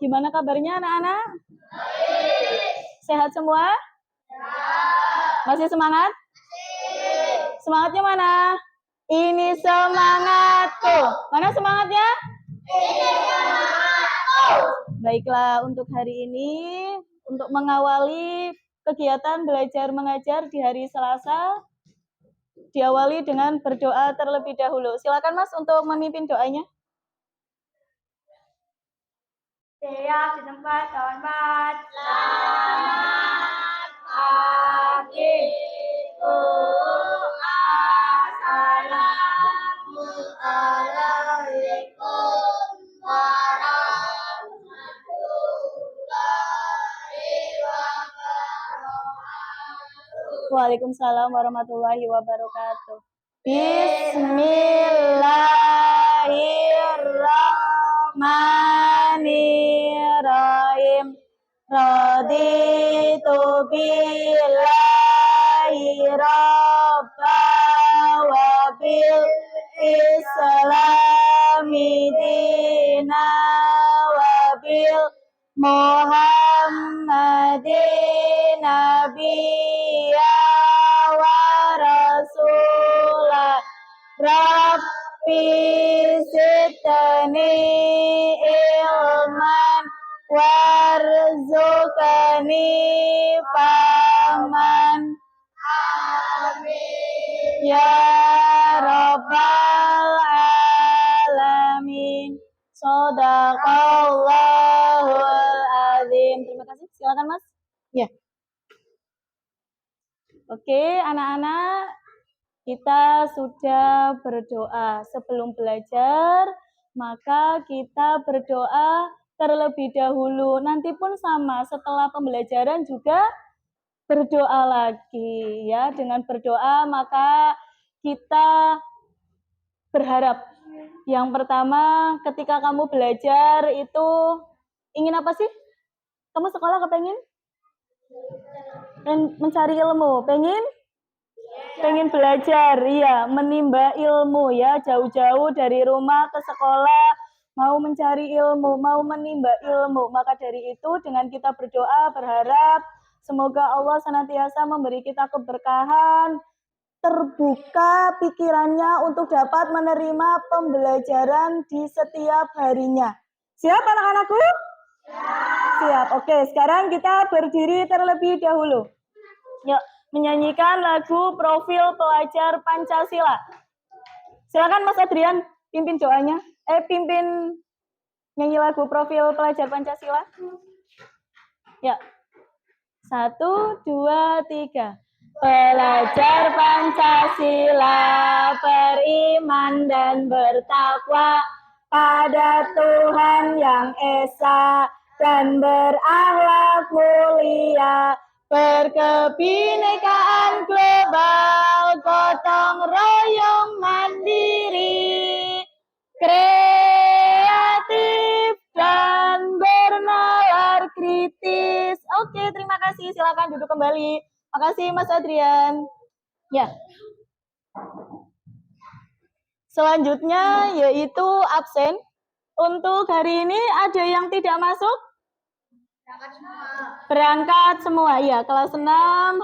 Gimana kabarnya anak-anak? Sehat semua? Masih semangat? Semangatnya mana? Ini semangatku. Mana semangatnya? Ini semangatku. Baiklah, untuk hari ini, untuk mengawali kegiatan belajar mengajar di hari Selasa, diawali dengan berdoa terlebih dahulu. Silakan Mas untuk memimpin doanya. Siap di tempat kawan-kawan. Selamat pagi. Assalamualaikum warahmatullahi wabarakatuh. Waalaikumsalam warahmatullahi wabarakatuh. Bismillahirrahmanirrahim. Raditu billahi rabba wa bil islami dina wa bil Muhammadin nabiyya wa rasulah. Rabbi zidni ilman warzuqni fahman. Amin. Ya Rabbal Alamin. Shadaqallahul azim. Terima kasih. Silakan Mas. Ya. Oke, anak-anak, kita sudah berdoa sebelum belajar, maka kita berdoa terlebih dahulu. Nanti pun sama, setelah pembelajaran juga berdoa lagi ya. Dengan berdoa maka kita berharap yang pertama ketika kamu belajar itu ingin apa sih? Kamu sekolah kepengen? Mencari ilmu, pengen belajar, iya, menimba ilmu ya, jauh-jauh dari rumah ke sekolah, mau mencari ilmu, mau menimba ilmu. Maka dari itu dengan kita berdoa berharap semoga Allah senantiasa memberi kita keberkahan, terbuka pikirannya untuk dapat menerima pembelajaran di setiap harinya. Siap anak-anakku? Siap. Oke, sekarang kita berdiri terlebih dahulu. Yuk, menyanyikan lagu Profil Pelajar Pancasila. Silakan Mas Adrian pimpin doanya. Pimpin nyanyi lagu Profil Pelajar Pancasila. Ya. 1, 2, 3. Pelajar Pancasila beriman dan bertakwa pada Tuhan yang Esa dan berakhlak mulia, berkebinekaan global, gotong royong mandiri, kreatif dan bernalar kritis. Oke, terima kasih. Silakan duduk kembali. Makasih Mas Adrian. Ya. Selanjutnya yaitu absen. Untuk hari ini ada yang tidak masuk? Berangkat semua. Ya, kelas 6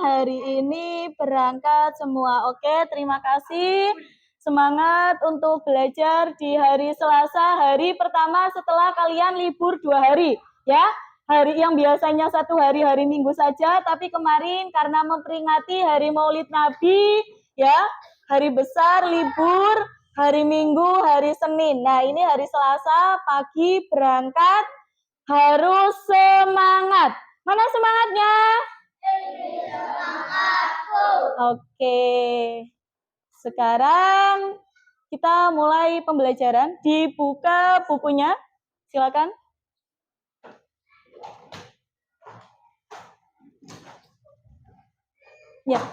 hari ini berangkat semua. Oke, terima kasih. Semangat untuk belajar di hari Selasa, hari pertama setelah kalian libur 2 hari. Ya, hari yang biasanya 1 hari, hari Minggu saja, tapi kemarin karena memperingati hari Maulid Nabi, ya, hari besar libur, hari Minggu, hari Senin. Nah, ini hari Selasa pagi berangkat, harus semangat. Mana semangatnya? Semangatku. Oke. Sekarang kita mulai pembelajaran. Dibuka bukunya. Silakan. Ya.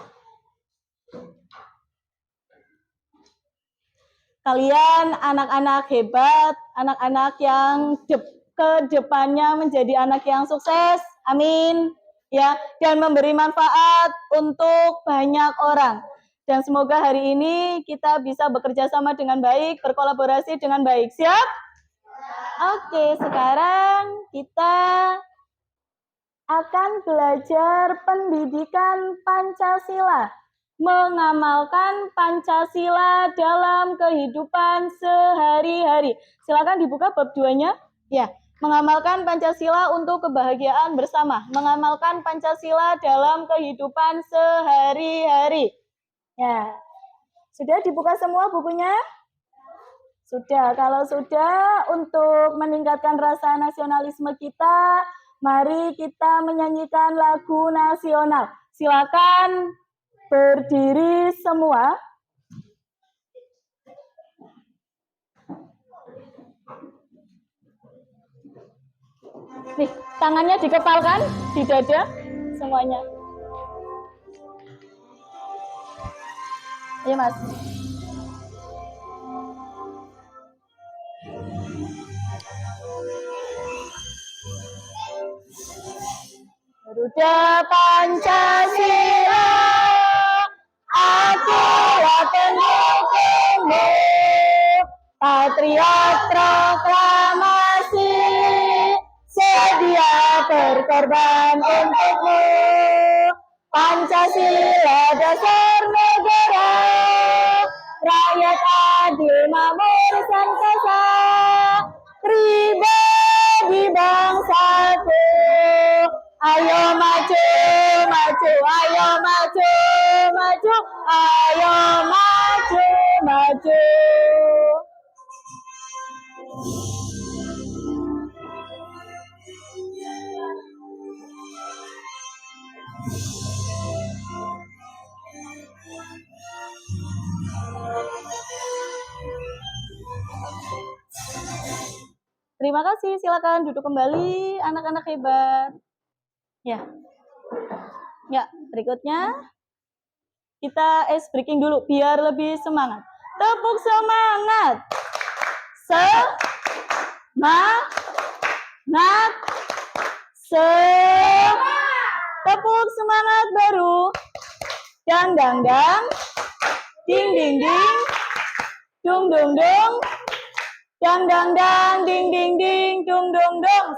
Kalian anak-anak hebat, anak-anak yang ke depannya menjadi anak yang sukses. Amin. Ya, dan memberi manfaat untuk banyak orang. Dan semoga hari ini kita bisa bekerja sama dengan baik, berkolaborasi dengan baik. Siap? Oke, sekarang kita akan belajar pendidikan Pancasila. Mengamalkan Pancasila dalam kehidupan sehari-hari. Silakan dibuka bab 2-nya. Ya, mengamalkan Pancasila untuk kebahagiaan bersama. Mengamalkan Pancasila dalam kehidupan sehari-hari. Ya. Sudah dibuka semua bukunya? Sudah. Kalau sudah, untuk meningkatkan rasa nasionalisme kita, mari kita menyanyikan lagu nasional. Silakan berdiri semua. Nih, tangannya dikepalkan di dada semuanya. Iya, Mas. Garuda Pancasila, akulah pendukungmu, patriot proklamasi, sedia berkorban untukmu. Pancasila dasar negara, rakyat adil makmur sentosa, pribadi bangsaku. Ayo maju, maju, ayo maju, maju, ayo maju, maju. Terima kasih, silakan duduk kembali anak-anak hebat. Ya. Ya, berikutnya kita ice breaking dulu biar lebih semangat. Tepuk semangat. Semangat. Tepuk semangat baru. Dang dang dang. Ding ding ding. Dung dung dung. Dang dang dang. Ding ding ding. Dung dung dung.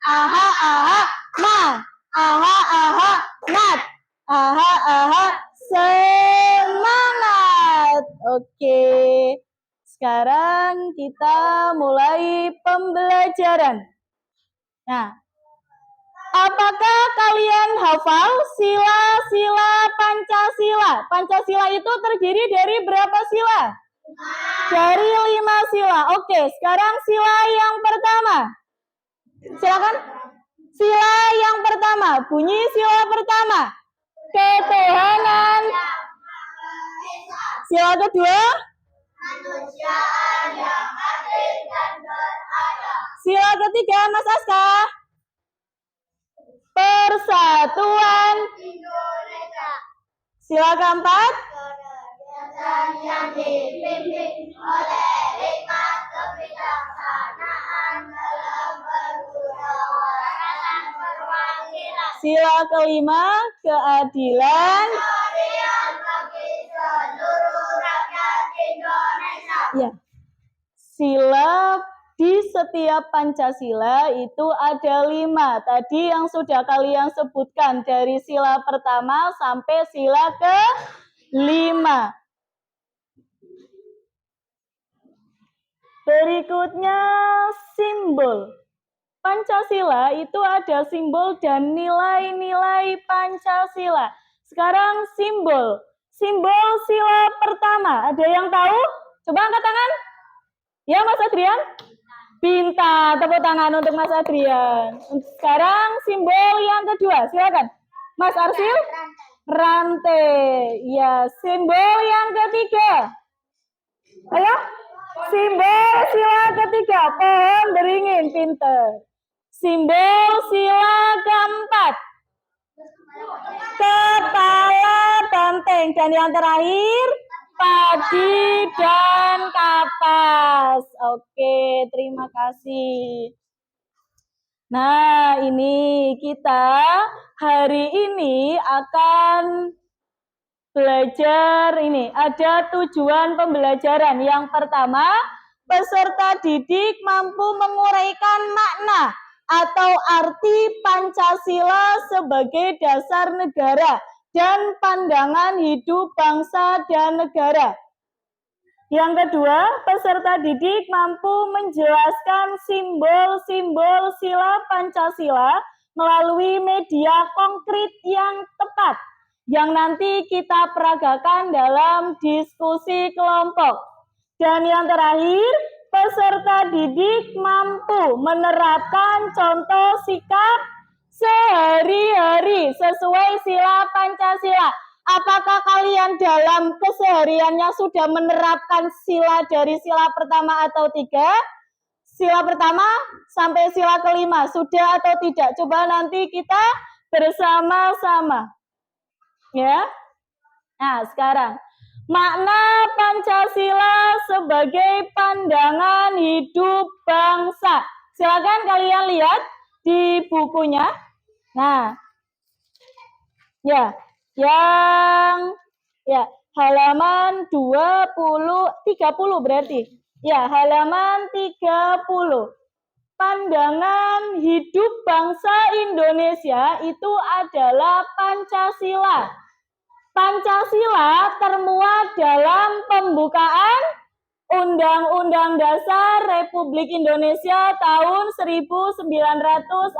Aha aha. Ma. Aha aha. Nat. Aha aha. Semangat. Oke. Sekarang kita mulai pembelajaran. Nah, apakah kalian hafal sila-sila Pancasila? Pancasila itu terdiri dari berapa sila? Dari 5 sila. Oke, sekarang sila yang pertama. Silakan. Sila yang pertama. Bunyi sila pertama. Ketuhanan. Sila kedua. Kemanusiaan yang adil dan beradab. Sila ketiga, Mas Aska. Persatuan Indonesia. Sila keempat. Yang dipimpin oleh hikmat kebijaksanaan dalam bermusyawarah perwakilan. Sila kelima, keadilan. Keadilan bagi seluruh rakyat Indonesia. Ya. Sila di setiap Pancasila itu ada 5. Tadi yang sudah kalian sebutkan dari sila pertama sampai sila ke-5. Berikutnya simbol. Pancasila itu ada simbol dan nilai-nilai Pancasila. Sekarang simbol. Simbol sila pertama. Ada yang tahu? Coba angkat tangan. Ya, Mas Adrian? Pintar. Tepuk tangan untuk Mas Adrian. Sekarang simbol yang kedua. Silakan. Mas Arsil? Rantai. Ya, simbol yang ketiga. Ayo. Simbol sila ketiga. Pohon beringin. Pintar. Simbol sila keempat. Kepala banteng. Dan yang terakhir, padi dan kapas. Oke, terima kasih. Nah, ini kita hari ini akan belajar ini. Ada tujuan pembelajaran. Yang pertama, peserta didik mampu menguraikan makna atau arti Pancasila sebagai dasar negara dan pandangan hidup bangsa dan negara. Yang kedua, peserta didik mampu menjelaskan simbol-simbol sila Pancasila melalui media konkret yang tepat, yang nanti kita peragakan dalam diskusi kelompok. Dan yang terakhir, peserta didik mampu menerapkan contoh sikap sehari-hari sesuai sila Pancasila. Apakah kalian dalam kesehariannya sudah menerapkan sila dari sila pertama atau tiga? Sila pertama sampai sila kelima, sudah atau tidak? Coba nanti kita bersama-sama. Ya. Nah, sekarang makna Pancasila sebagai pandangan hidup bangsa. Silakan kalian lihat di bukunya. Nah, halaman 30 berarti. Ya, halaman 30. Pandangan hidup bangsa Indonesia itu adalah Pancasila. Pancasila termuat dalam pembukaan Undang-Undang Dasar Republik Indonesia tahun 1945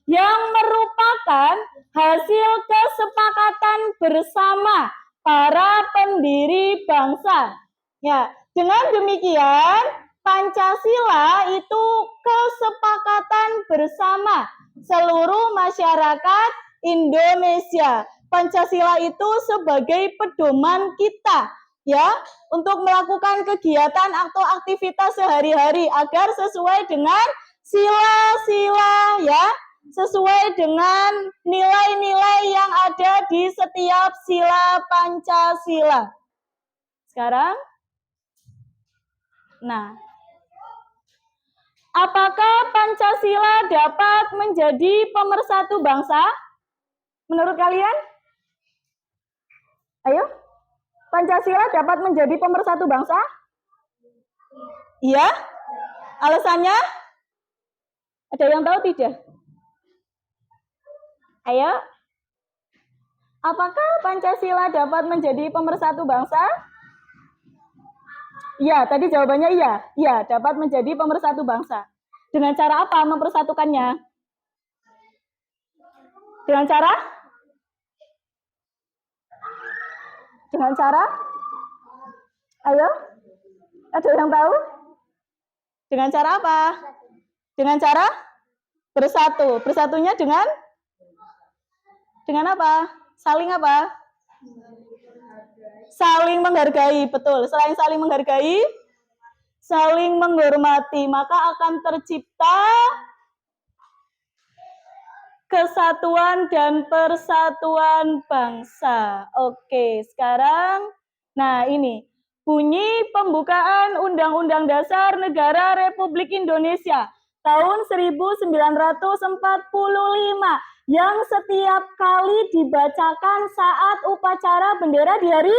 yang merupakan hasil kesepakatan bersama para pendiri bangsa. Ya, dengan demikian Pancasila itu kesepakatan bersama seluruh masyarakat Indonesia. Pancasila itu sebagai pedoman kita ya untuk melakukan kegiatan atau aktivitas sehari-hari agar sesuai dengan sila-sila ya, sesuai dengan nilai-nilai yang ada di setiap sila Pancasila. Sekarang, nah, apakah Pancasila dapat menjadi pemersatu bangsa? Menurut kalian? Ayo, Pancasila dapat menjadi pemersatu bangsa? Iya? Alasannya? Ada yang tahu tidak? Ayo. Apakah Pancasila dapat menjadi pemersatu bangsa? Iya, tadi jawabannya iya. Iya, dapat menjadi pemersatu bangsa. Dengan cara apa mempersatukannya? Dengan cara? Dengan cara? Ayo, ada yang tahu? Dengan cara apa? Dengan cara bersatu. Bersatunya dengan apa? Saling apa? Saling menghargai, betul. Selain saling menghargai, saling menghormati, maka akan tercipta kesatuan dan persatuan bangsa. Oke, sekarang, nah ini, bunyi pembukaan Undang-Undang Dasar Negara Republik Indonesia tahun 1945 yang setiap kali dibacakan saat upacara bendera di hari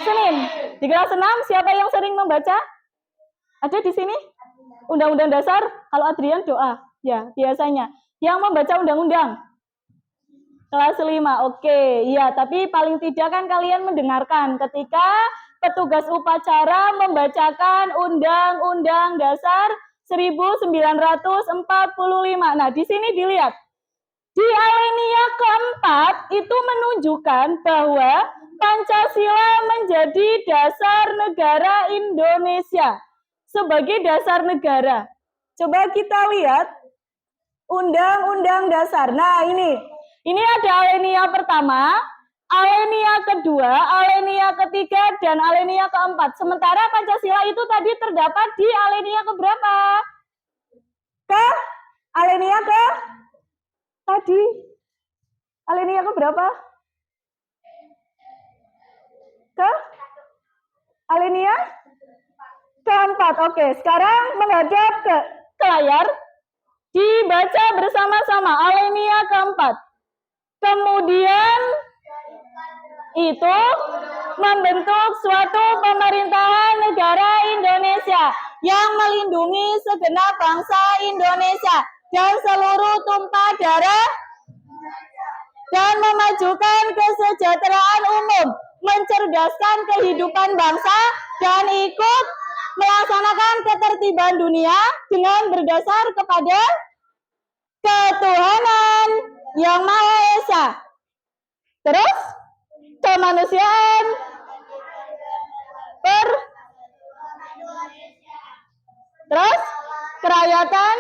Senin. Di kelas 6, siapa yang sering membaca? Ada di sini? Undang-Undang Dasar, kalau Adrian doa, ya biasanya. Yang membaca undang-undang kelas 5, oke, iya, tapi paling tidak kan kalian mendengarkan ketika petugas upacara membacakan Undang-Undang Dasar 1945. Nah, di sini dilihat di alinea keempat itu menunjukkan bahwa Pancasila menjadi dasar negara Indonesia sebagai dasar negara. Coba kita lihat Undang-Undang Dasar. Nah, ini ada alinea pertama, alinea kedua, alinea ketiga, dan alinea keempat. Sementara Pancasila itu tadi terdapat di alinea keberapa? Alinea ke? Tadi. Alinea keberapa? Alinea? Keempat. Oke, sekarang menghadap ke layar. Dibaca bersama-sama alinea keempat. Kemudian itu membentuk suatu pemerintahan negara yang melindungi segenap bangsa Indonesia dan seluruh tumpah darah dan memajukan kesejahteraan umum, mencerdaskan kehidupan bangsa, dan ikut melaksanakan ketertiban dunia dengan berdasar kepada ketuhanan yang Maha Esa. Terus, kemanusiaan, terus, kerakyatan,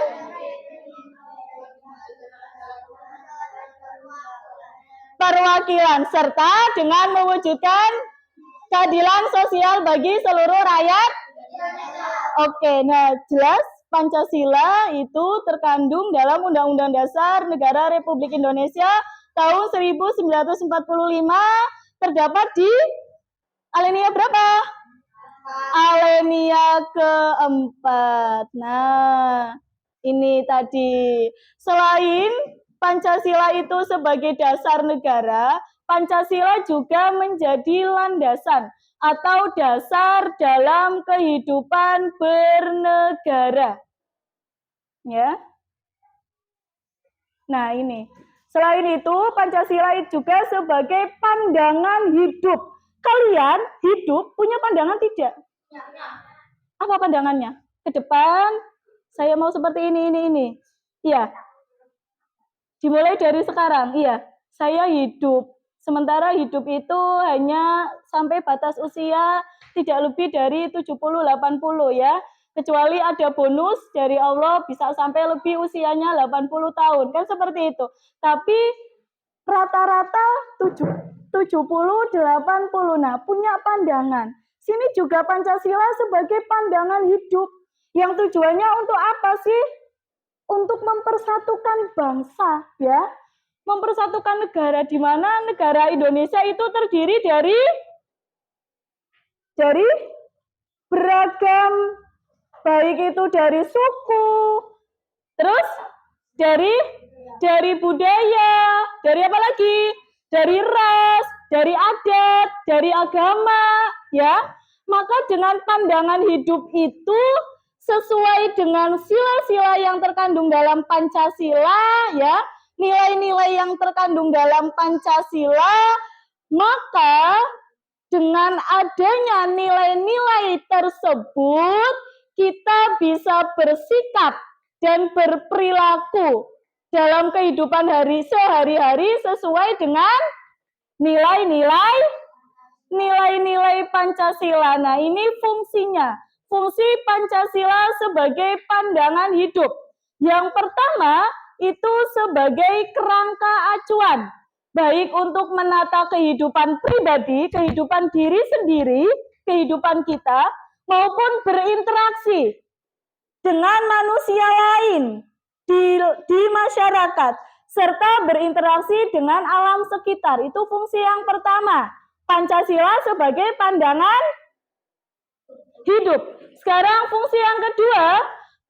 perwakilan, serta dengan mewujudkan keadilan sosial bagi seluruh rakyat. Oke, nah jelas Pancasila itu terkandung dalam Undang-Undang Dasar Negara Republik Indonesia tahun 1945, terdapat di alinea berapa? Alinea keempat. Nah, ini tadi. Selain Pancasila itu sebagai dasar negara, Pancasila juga menjadi landasan atau dasar dalam kehidupan bernegara. Ya. Nah, ini. Selain itu, Pancasila juga sebagai pandangan hidup. Kalian hidup punya pandangan tidak? Apa pandangannya? Ke depan, saya mau seperti ini. Iya. Dimulai dari sekarang, iya. Saya hidup. Sementara hidup itu hanya sampai batas usia tidak lebih dari 70-80 ya. Kecuali ada bonus dari Allah bisa sampai lebih usianya 80 tahun. Kan seperti itu. Tapi rata-rata 70-80. Nah, punya pandangan. Sini juga Pancasila sebagai pandangan hidup. Yang tujuannya untuk apa sih? Untuk mempersatukan bangsa, ya. Mempersatukan negara, di mana negara Indonesia itu terdiri dari beragam, baik itu dari suku, terus dari budaya, dari apa lagi? Dari ras, dari adat, dari agama, ya. Maka dengan pandangan hidup itu sesuai dengan sila-sila yang terkandung dalam Pancasila, ya. Nilai-nilai yang terkandung dalam Pancasila, maka dengan adanya nilai-nilai tersebut, kita bisa bersikap dan berperilaku dalam kehidupan sehari-hari sesuai dengan nilai-nilai Pancasila. Nah, ini fungsinya. Fungsi Pancasila sebagai pandangan hidup. Yang pertama, itu sebagai kerangka acuan, baik untuk menata kehidupan pribadi, kehidupan diri sendiri, kehidupan kita, maupun berinteraksi dengan manusia lain di masyarakat, serta berinteraksi dengan alam sekitar. Itu fungsi yang pertama. Pancasila sebagai pandangan hidup. Sekarang fungsi yang kedua,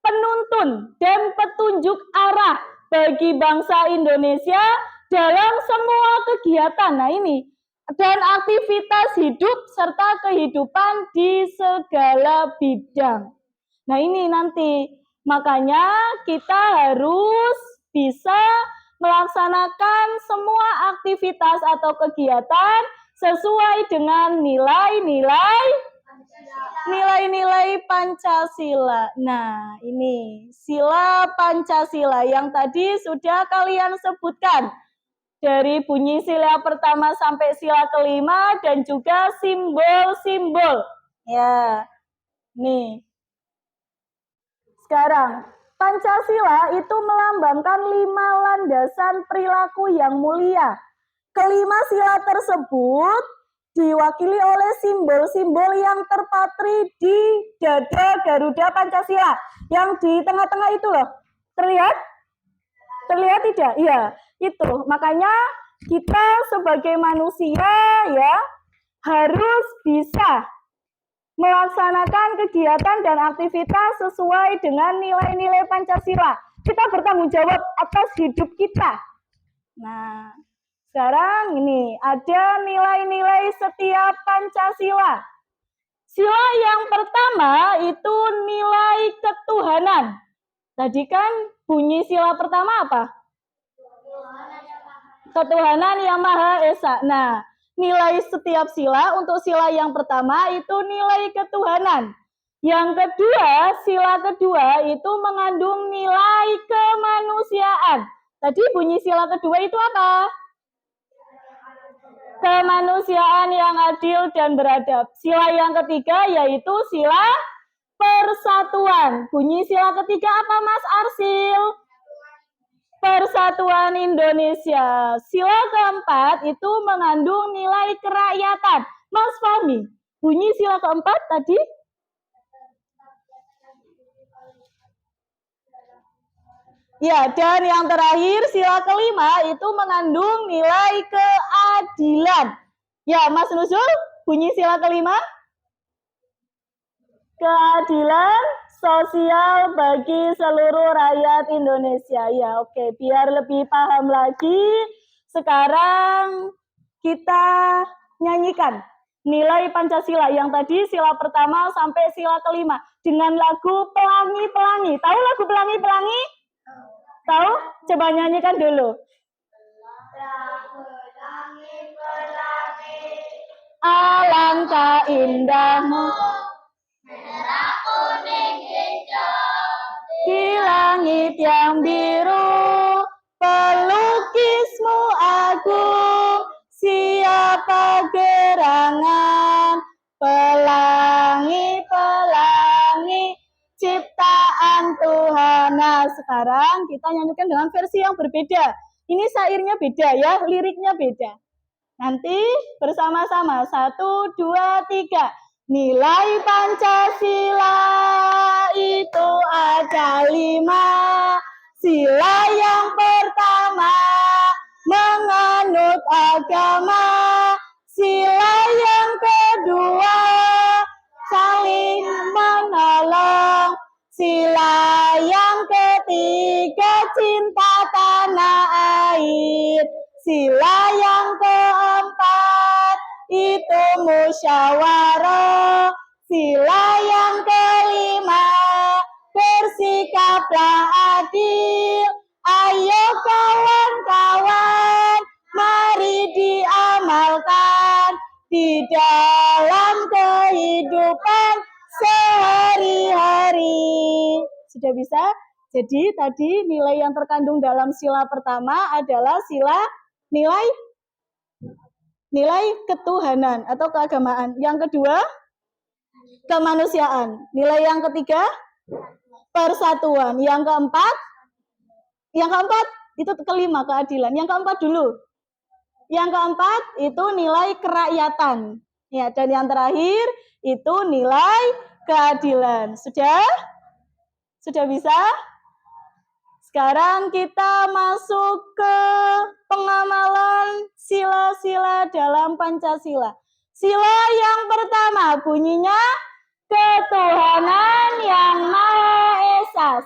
penuntun dan petunjuk arah bagi bangsa Indonesia dalam semua kegiatan. Nah, ini dan aktivitas hidup serta kehidupan di segala bidang. Nah, ini nanti makanya kita harus bisa melaksanakan semua aktivitas atau kegiatan sesuai dengan nilai-nilai Pancasila. Nah, ini sila Pancasila yang tadi sudah kalian sebutkan. Dari bunyi sila pertama sampai sila kelima dan juga simbol-simbol. Ya, nih. Sekarang, Pancasila itu melambangkan 5 landasan perilaku yang mulia. Kelima sila tersebut diwakili oleh simbol-simbol yang terpatri di dada Garuda Pancasila. Yang di tengah-tengah itu loh. Terlihat? Terlihat tidak? Iya, itu. Makanya kita sebagai manusia ya harus bisa melaksanakan kegiatan dan aktivitas sesuai dengan nilai-nilai Pancasila. Kita bertanggung jawab atas hidup kita. Nah, sekarang ini ada nilai-nilai setiap Pancasila. Sila yang pertama itu nilai ketuhanan. Tadi kan bunyi sila pertama apa? Ketuhanan yang Maha Esa. Nah, nilai setiap sila untuk sila yang pertama itu nilai ketuhanan. Yang kedua, sila kedua itu mengandung nilai kemanusiaan. Tadi bunyi sila kedua itu apa? Kemanusiaan yang adil dan beradab. Sila yang ketiga yaitu sila persatuan. Bunyi sila ketiga apa, Mas Arsil? Persatuan Indonesia. Sila keempat itu mengandung nilai kerakyatan. Mas Fahmi, bunyi sila keempat tadi? Ya, dan yang terakhir sila kelima itu mengandung nilai keadilan. Ya, Mas Nuzul, bunyi sila kelima? Keadilan sosial bagi seluruh rakyat Indonesia. Ya, oke. Biar lebih paham lagi, sekarang kita nyanyikan nilai Pancasila yang tadi sila pertama sampai sila kelima dengan lagu Pelangi-Pelangi. Tahu lagu Pelangi-Pelangi? Tahu? Coba nyanyikan dulu. Alangkah indahmu merah kuning hijau di langit yang biru, pelukismu agung, siapa gerangan, pelangi-pelangi, ciptaan Tuhan. Nah, sekarang kita nyanyikan dengan versi yang berbeda. Ini syairnya beda ya, liriknya beda. Nanti bersama-sama, 1, 2, 3. Nilai Pancasila itu ada 5. Sila yang pertama menganut agama. Sila yang kedua saling menolong. Sila yang ketiga cinta tanah air. Sila yang keempat itu musyawarah. Sila yang kelima bersikaplah adil. Ayo kawan-kawan, mari diamalkan di dalam kehidupan sehari-hari. Sudah bisa? Jadi tadi nilai yang terkandung dalam sila pertama adalah sila nilai ketuhanan atau keagamaan. Yang kedua, kemanusiaan. Nilai yang ketiga, persatuan. Yang keempat itu kelima, keadilan. Yang keempat dulu. Yang keempat itu nilai kerakyatan. Ya, dan yang terakhir itu nilai keadilan. Sudah bisa? Sekarang kita masuk ke pengamalan sila-sila dalam Pancasila. Sila yang pertama bunyinya ketuhanan yang Maha Esa.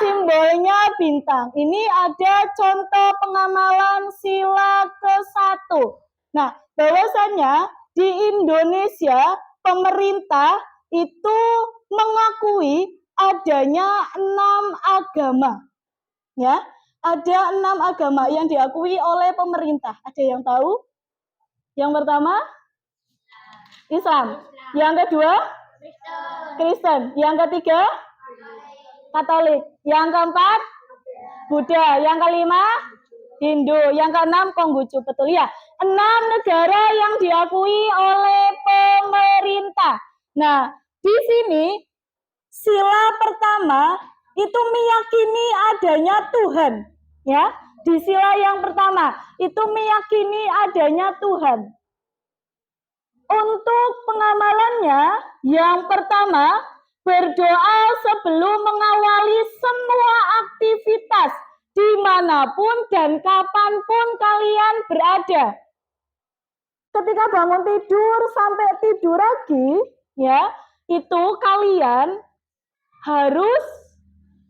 Simbolnya bintang. Ini ada contoh pengamalan sila ke-1. Nah, bahwasannya di Indonesia pemerintah itu mengakui adanya 6 agama. Ya, ada 6 agama yang diakui oleh pemerintah. Ada yang tahu? Yang pertama, Islam. Yang kedua, Kristen. Yang ketiga, Katolik. Yang keempat, Buddha. Yang kelima, Hindu. Yang keenam, Konghucu. Betul ya? 6 negara yang diakui oleh pemerintah. Nah, di sini sila pertama itu meyakini adanya Tuhan, ya. Di sila yang pertama itu meyakini adanya Tuhan. Untuk pengamalannya, yang pertama berdoa sebelum mengawali semua aktivitas dimanapun dan kapanpun kalian berada. Ketika bangun tidur sampai tidur lagi, ya, itu kalian harus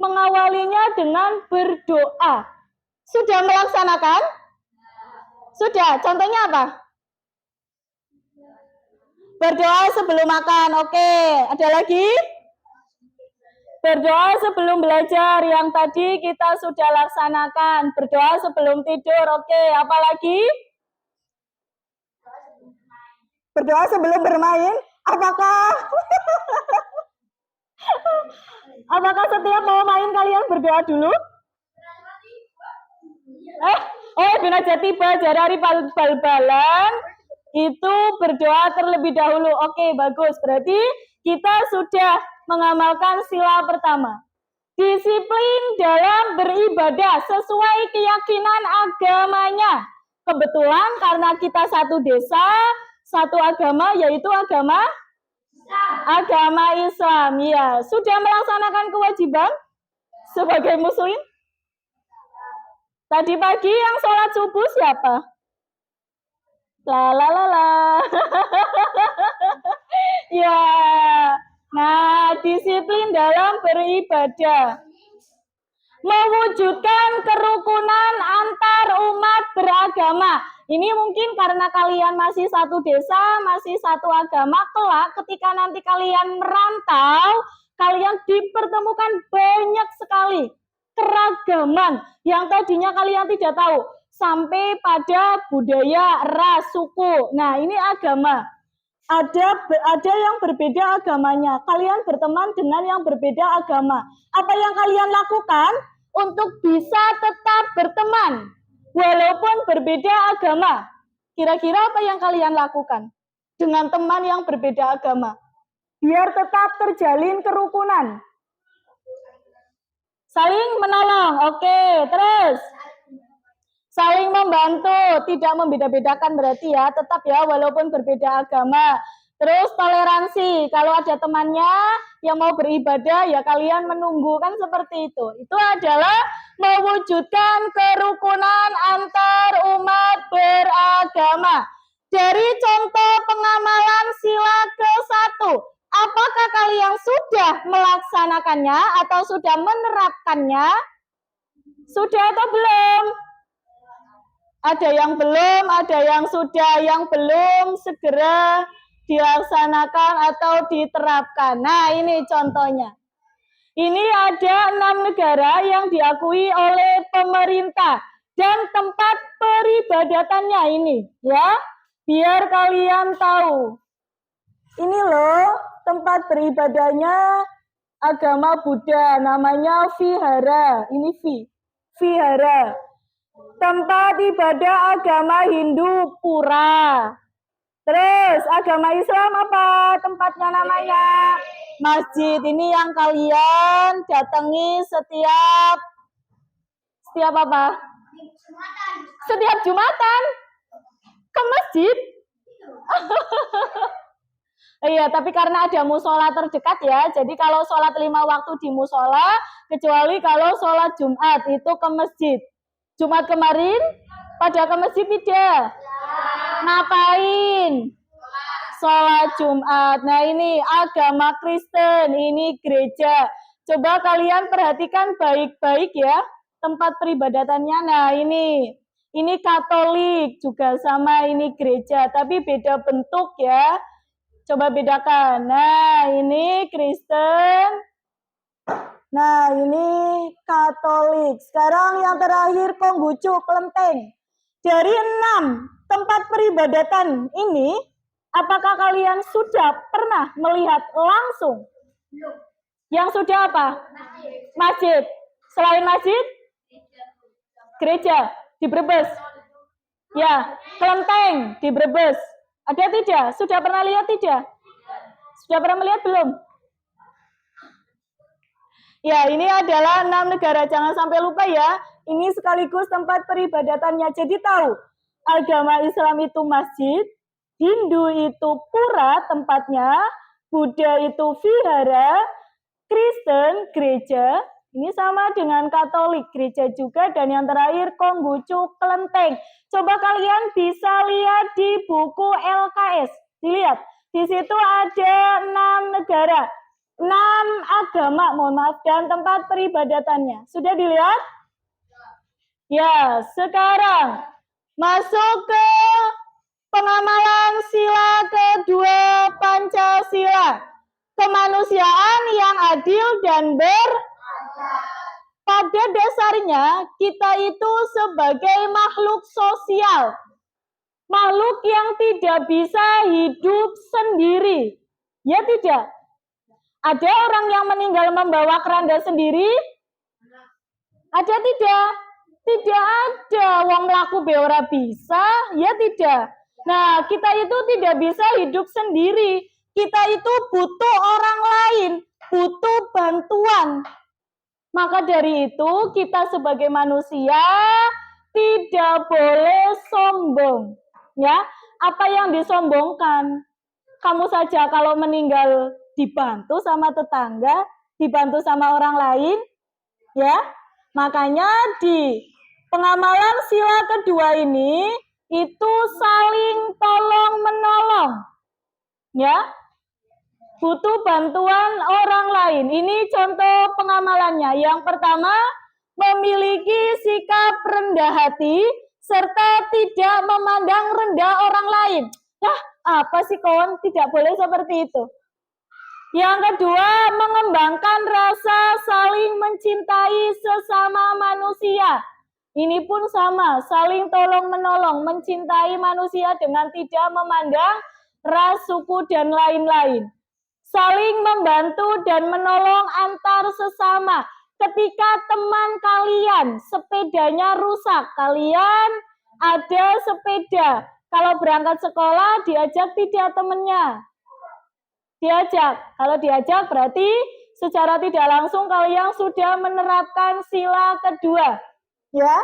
mengawalinya dengan berdoa. Sudah melaksanakan? Sudah. Contohnya apa? Berdoa sebelum makan. Oke, ada lagi? Berdoa sebelum belajar. Yang tadi kita sudah laksanakan. Berdoa sebelum tidur. Oke, apa lagi? Berdoa sebelum bermain. Apakah apakah setiap mau main kalian berdoa dulu? Jenazah tiba dari bal-balan itu berdoa terlebih dahulu. Oke, bagus. Berarti kita sudah mengamalkan sila pertama. Disiplin dalam beribadah sesuai keyakinan agamanya. Kebetulan karena kita satu desa, satu agama, yaitu agama Islam. Ya, sudah melaksanakan kewajiban sebagai muslim? Tadi pagi yang sholat subuh siapa? Ya. Nah, disiplin dalam beribadah. Mewujudkan kerukunan antar umat beragama. Ini mungkin karena kalian masih satu desa, masih satu agama, kelak ketika nanti kalian merantau, kalian dipertemukan banyak sekali keragaman yang tadinya kalian tidak tahu. Sampai pada budaya, ras, suku. Nah, ini agama. Ada yang berbeda agamanya. Kalian berteman dengan yang berbeda agama. Apa yang kalian lakukan untuk bisa tetap berteman walaupun berbeda agama? Kira-kira apa yang kalian lakukan dengan teman yang berbeda agama? Biar tetap terjalin kerukunan. Saling menolong. Oke, terus saling membantu, tidak membeda-bedakan berarti ya, tetap ya walaupun berbeda agama. Terus toleransi, kalau ada temannya yang mau beribadah ya kalian menunggu, kan seperti itu. Itu adalah mewujudkan kerukunan antar umat beragama. Dari contoh pengamalan sila ke-1, apakah kalian sudah melaksanakannya atau sudah menerapkannya? Sudah atau belum? Ada yang belum, ada yang sudah, yang belum segera dilaksanakan atau diterapkan. Nah, ini contohnya. Ini ada 6 negara yang diakui oleh pemerintah dan tempat peribadatannya ini, ya. Biar kalian tahu. Ini loh tempat beribadahnya agama Buddha, namanya Vihara. Ini Vihara. Tempat ibadah agama Hindu pura. Terus agama Islam apa tempatnya namanya? Masjid. Ini yang kalian datangi setiap apa? Setiap Jumatan ke masjid. Iya, tapi karena ada musola terdekat ya, jadi kalau sholat 5 waktu di musola, kecuali kalau sholat Jumat itu ke masjid. Jumat kemarin pada ke masjid tidak? Ngapain? Sholat Jumat. Nah, ini agama Kristen, ini gereja. Coba kalian perhatikan baik-baik ya tempat peribadatannya. Nah, ini Katolik juga sama, ini gereja, tapi beda bentuk ya. Coba bedakan. Nah, ini Kristen. Nah, ini Katolik. Sekarang yang terakhir Konghucu, Kelenteng. Dari 6 tempat peribadatan ini, apakah kalian sudah pernah melihat langsung? Yang sudah apa? Masjid. Selain masjid? Gereja di Brebes. Ya, Kelenteng di Brebes. Ada tidak? Sudah pernah lihat tidak? Sudah pernah melihat belum? Ya, ini adalah 6 negara. Jangan sampai lupa ya. Ini sekaligus tempat peribadatannya. Jadi tahu, agama Islam itu masjid, Hindu itu pura tempatnya, Buddha itu vihara, Kristen gereja, ini sama dengan Katolik gereja juga, dan yang terakhir Konghucu Kelenteng. Coba kalian bisa lihat di buku LKS. Dilihat, di situ ada 6 negara. 6 agama, mohon maaf, dan tempat peribadatannya. Sudah dilihat? Ya, sekarang masuk ke Pengamalan sila kedua Pancasila. Kemanusiaan yang adil dan pada dasarnya kita itu sebagai makhluk sosial. Makhluk yang tidak bisa hidup sendiri. Ya tidak? Ada orang yang meninggal membawa keranda sendiri? Ada tidak? Tidak ada. Wong laku be ora bisa? Ya tidak. Nah, kita itu tidak bisa hidup sendiri. Kita itu butuh orang lain, butuh bantuan. Maka dari itu, kita sebagai manusia tidak boleh sombong. Ya, apa yang disombongkan? Kamu saja kalau meninggal dibantu sama tetangga, dibantu sama orang lain, ya. Makanya di pengamalan sila kedua ini itu saling tolong menolong, ya. Butuh bantuan orang lain. Ini contoh pengamalannya. Yang pertama, memiliki sikap rendah hati serta tidak memandang rendah orang lain. Nah, apa sih kawan? Tidak boleh seperti itu. Yang kedua, mengembangkan rasa saling mencintai sesama manusia. Ini pun sama, saling tolong menolong, mencintai manusia dengan tidak memandang ras, suku, dan lain-lain. Saling membantu dan menolong antar sesama. Ketika teman kalian sepedanya rusak, kalian ada sepeda. Kalau berangkat sekolah diajak tidak temennya? Diajak. Kalau diajak berarti secara tidak langsung kalian sudah menerapkan sila kedua. Ya?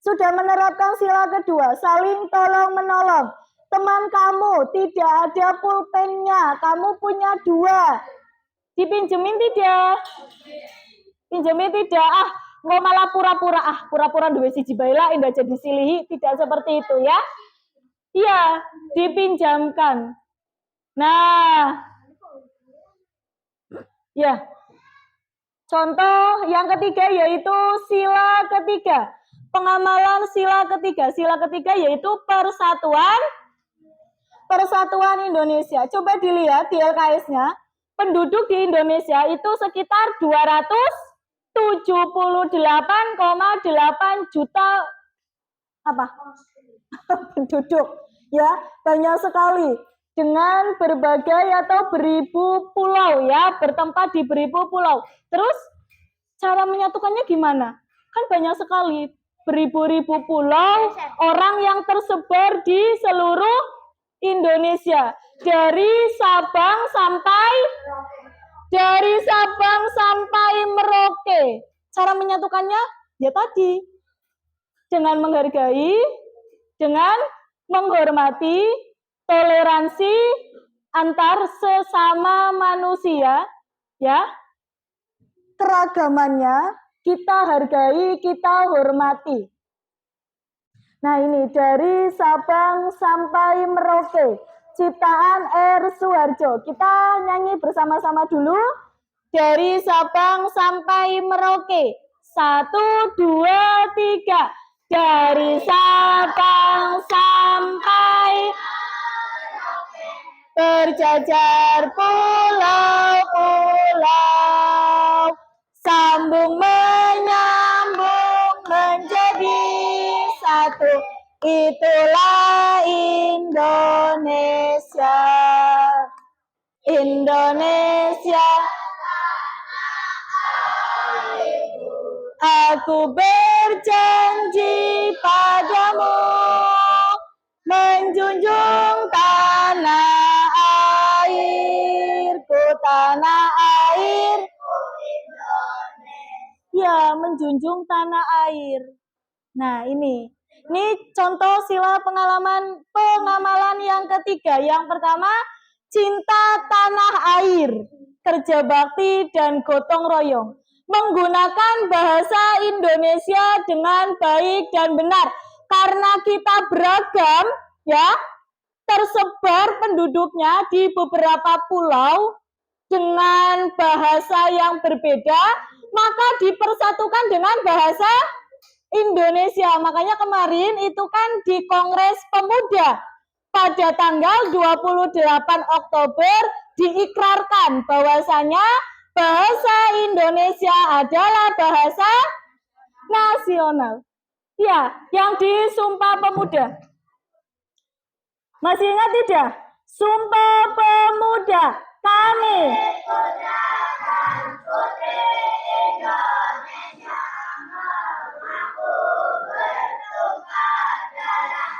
Sudah menerapkan sila kedua, saling tolong menolong. Teman kamu tidak ada pulpennya, kamu punya 2. Dipinjemin tidak? Pinjemin tidak. Nggak malah pura-pura duwe siji bae lah indah jadi silihi, tidak seperti itu ya. Iya, dipinjamkan. Nah, ya. Contoh yang ketiga yaitu sila ketiga. Pengamalan sila ketiga. Sila ketiga yaitu Persatuan Indonesia. Coba dilihat di LKS-nya. Penduduk di Indonesia itu sekitar 278,8 juta penduduk. Ya, banyak sekali. Dengan berbagai atau beribu pulau ya, bertempat di beribu pulau. Terus cara menyatukannya gimana? Kan banyak sekali. Beribu-ribu pulau, orang yang tersebar di seluruh Indonesia, dari Sabang sampai Merauke. Cara menyatukannya ya tadi dengan menghargai, dengan menghormati, toleransi antar sesama manusia, ya. Keragamannya kita hargai, kita hormati. Nah ini dari Sabang sampai Merauke, ciptaan R. Suharjo. Kita nyanyi bersama-sama dulu. Dari Sabang sampai Merauke. 1, 2, 3. Dari Sabang sampai berjajar pulau-pulau. Sambung menyambung menjadi satu, itulah Indonesia. Indonesia, aku berjanji padamu menjunjung tanah airku, tanah air. Ya, menjunjung tanah air. Nah, ini contoh sila pengamalan yang ketiga. Yang pertama, cinta tanah air, kerja bakti dan gotong royong. Menggunakan bahasa Indonesia dengan baik dan benar. Karena kita beragam, ya, tersebar penduduknya di beberapa pulau dengan bahasa yang berbeda, maka dipersatukan dengan bahasa Indonesia. Makanya kemarin itu kan di Kongres Pemuda pada tanggal 28 Oktober diikrarkan bahwasanya bahasa Indonesia adalah bahasa nasional. Ya, yang di Sumpah Pemuda. Masih ingat tidak? Sumpah Pemuda kami. Putra dan putri Indonesia mengaku bersumpah dalam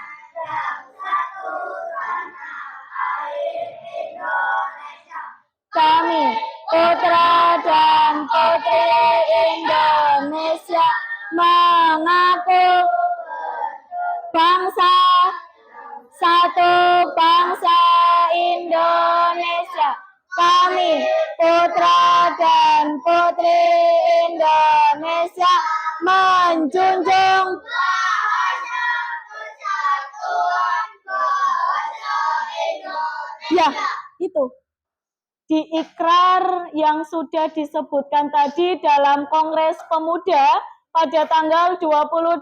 satu tanah air Indonesia. Kami putra dan putri Indonesia mengaku bangsa satu bangsa Indonesia. Kami putra dan putri Indonesia menjunjung Bahasa persatuan bahasa Indonesia. ya itu diikrar yang sudah disebutkan tadi dalam Kongres Pemuda pada tanggal 28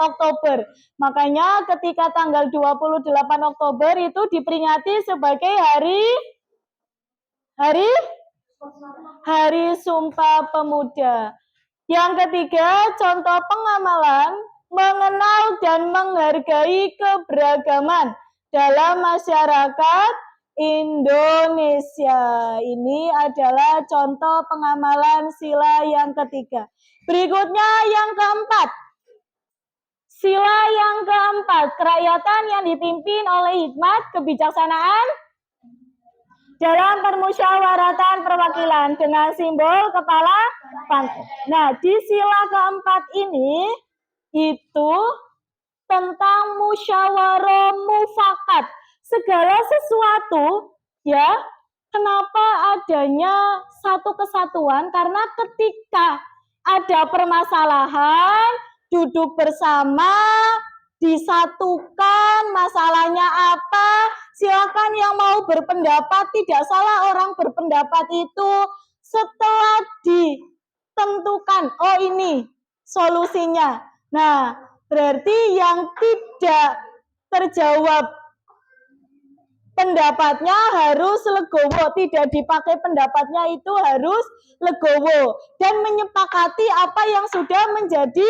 Oktober. Makanya ketika tanggal 28 Oktober itu diperingati sebagai Hari Sumpah Pemuda. Yang ketiga, contoh pengamalan mengenal dan menghargai keberagaman dalam masyarakat Indonesia. Ini adalah contoh pengamalan sila yang ketiga. Berikutnya yang keempat. Sila yang keempat, kerakyatan yang dipimpin oleh hikmat kebijaksanaan dalam permusyawaratan perwakilan dengan simbol kepala pangkat. Nah, di sila keempat ini itu tentang musyawarah mufakat. Segala sesuatu, ya, kenapa adanya satu kesatuan? Karena ketika ada permasalahan, duduk bersama, disatukan, masalahnya apa, silakan yang mau berpendapat, tidak salah orang berpendapat itu setelah ditentukan, oh ini solusinya. Nah, berarti yang tidak terjawab pendapatnya harus legowo, tidak dipakai pendapatnya itu harus legowo dan menyepakati apa yang sudah menjadi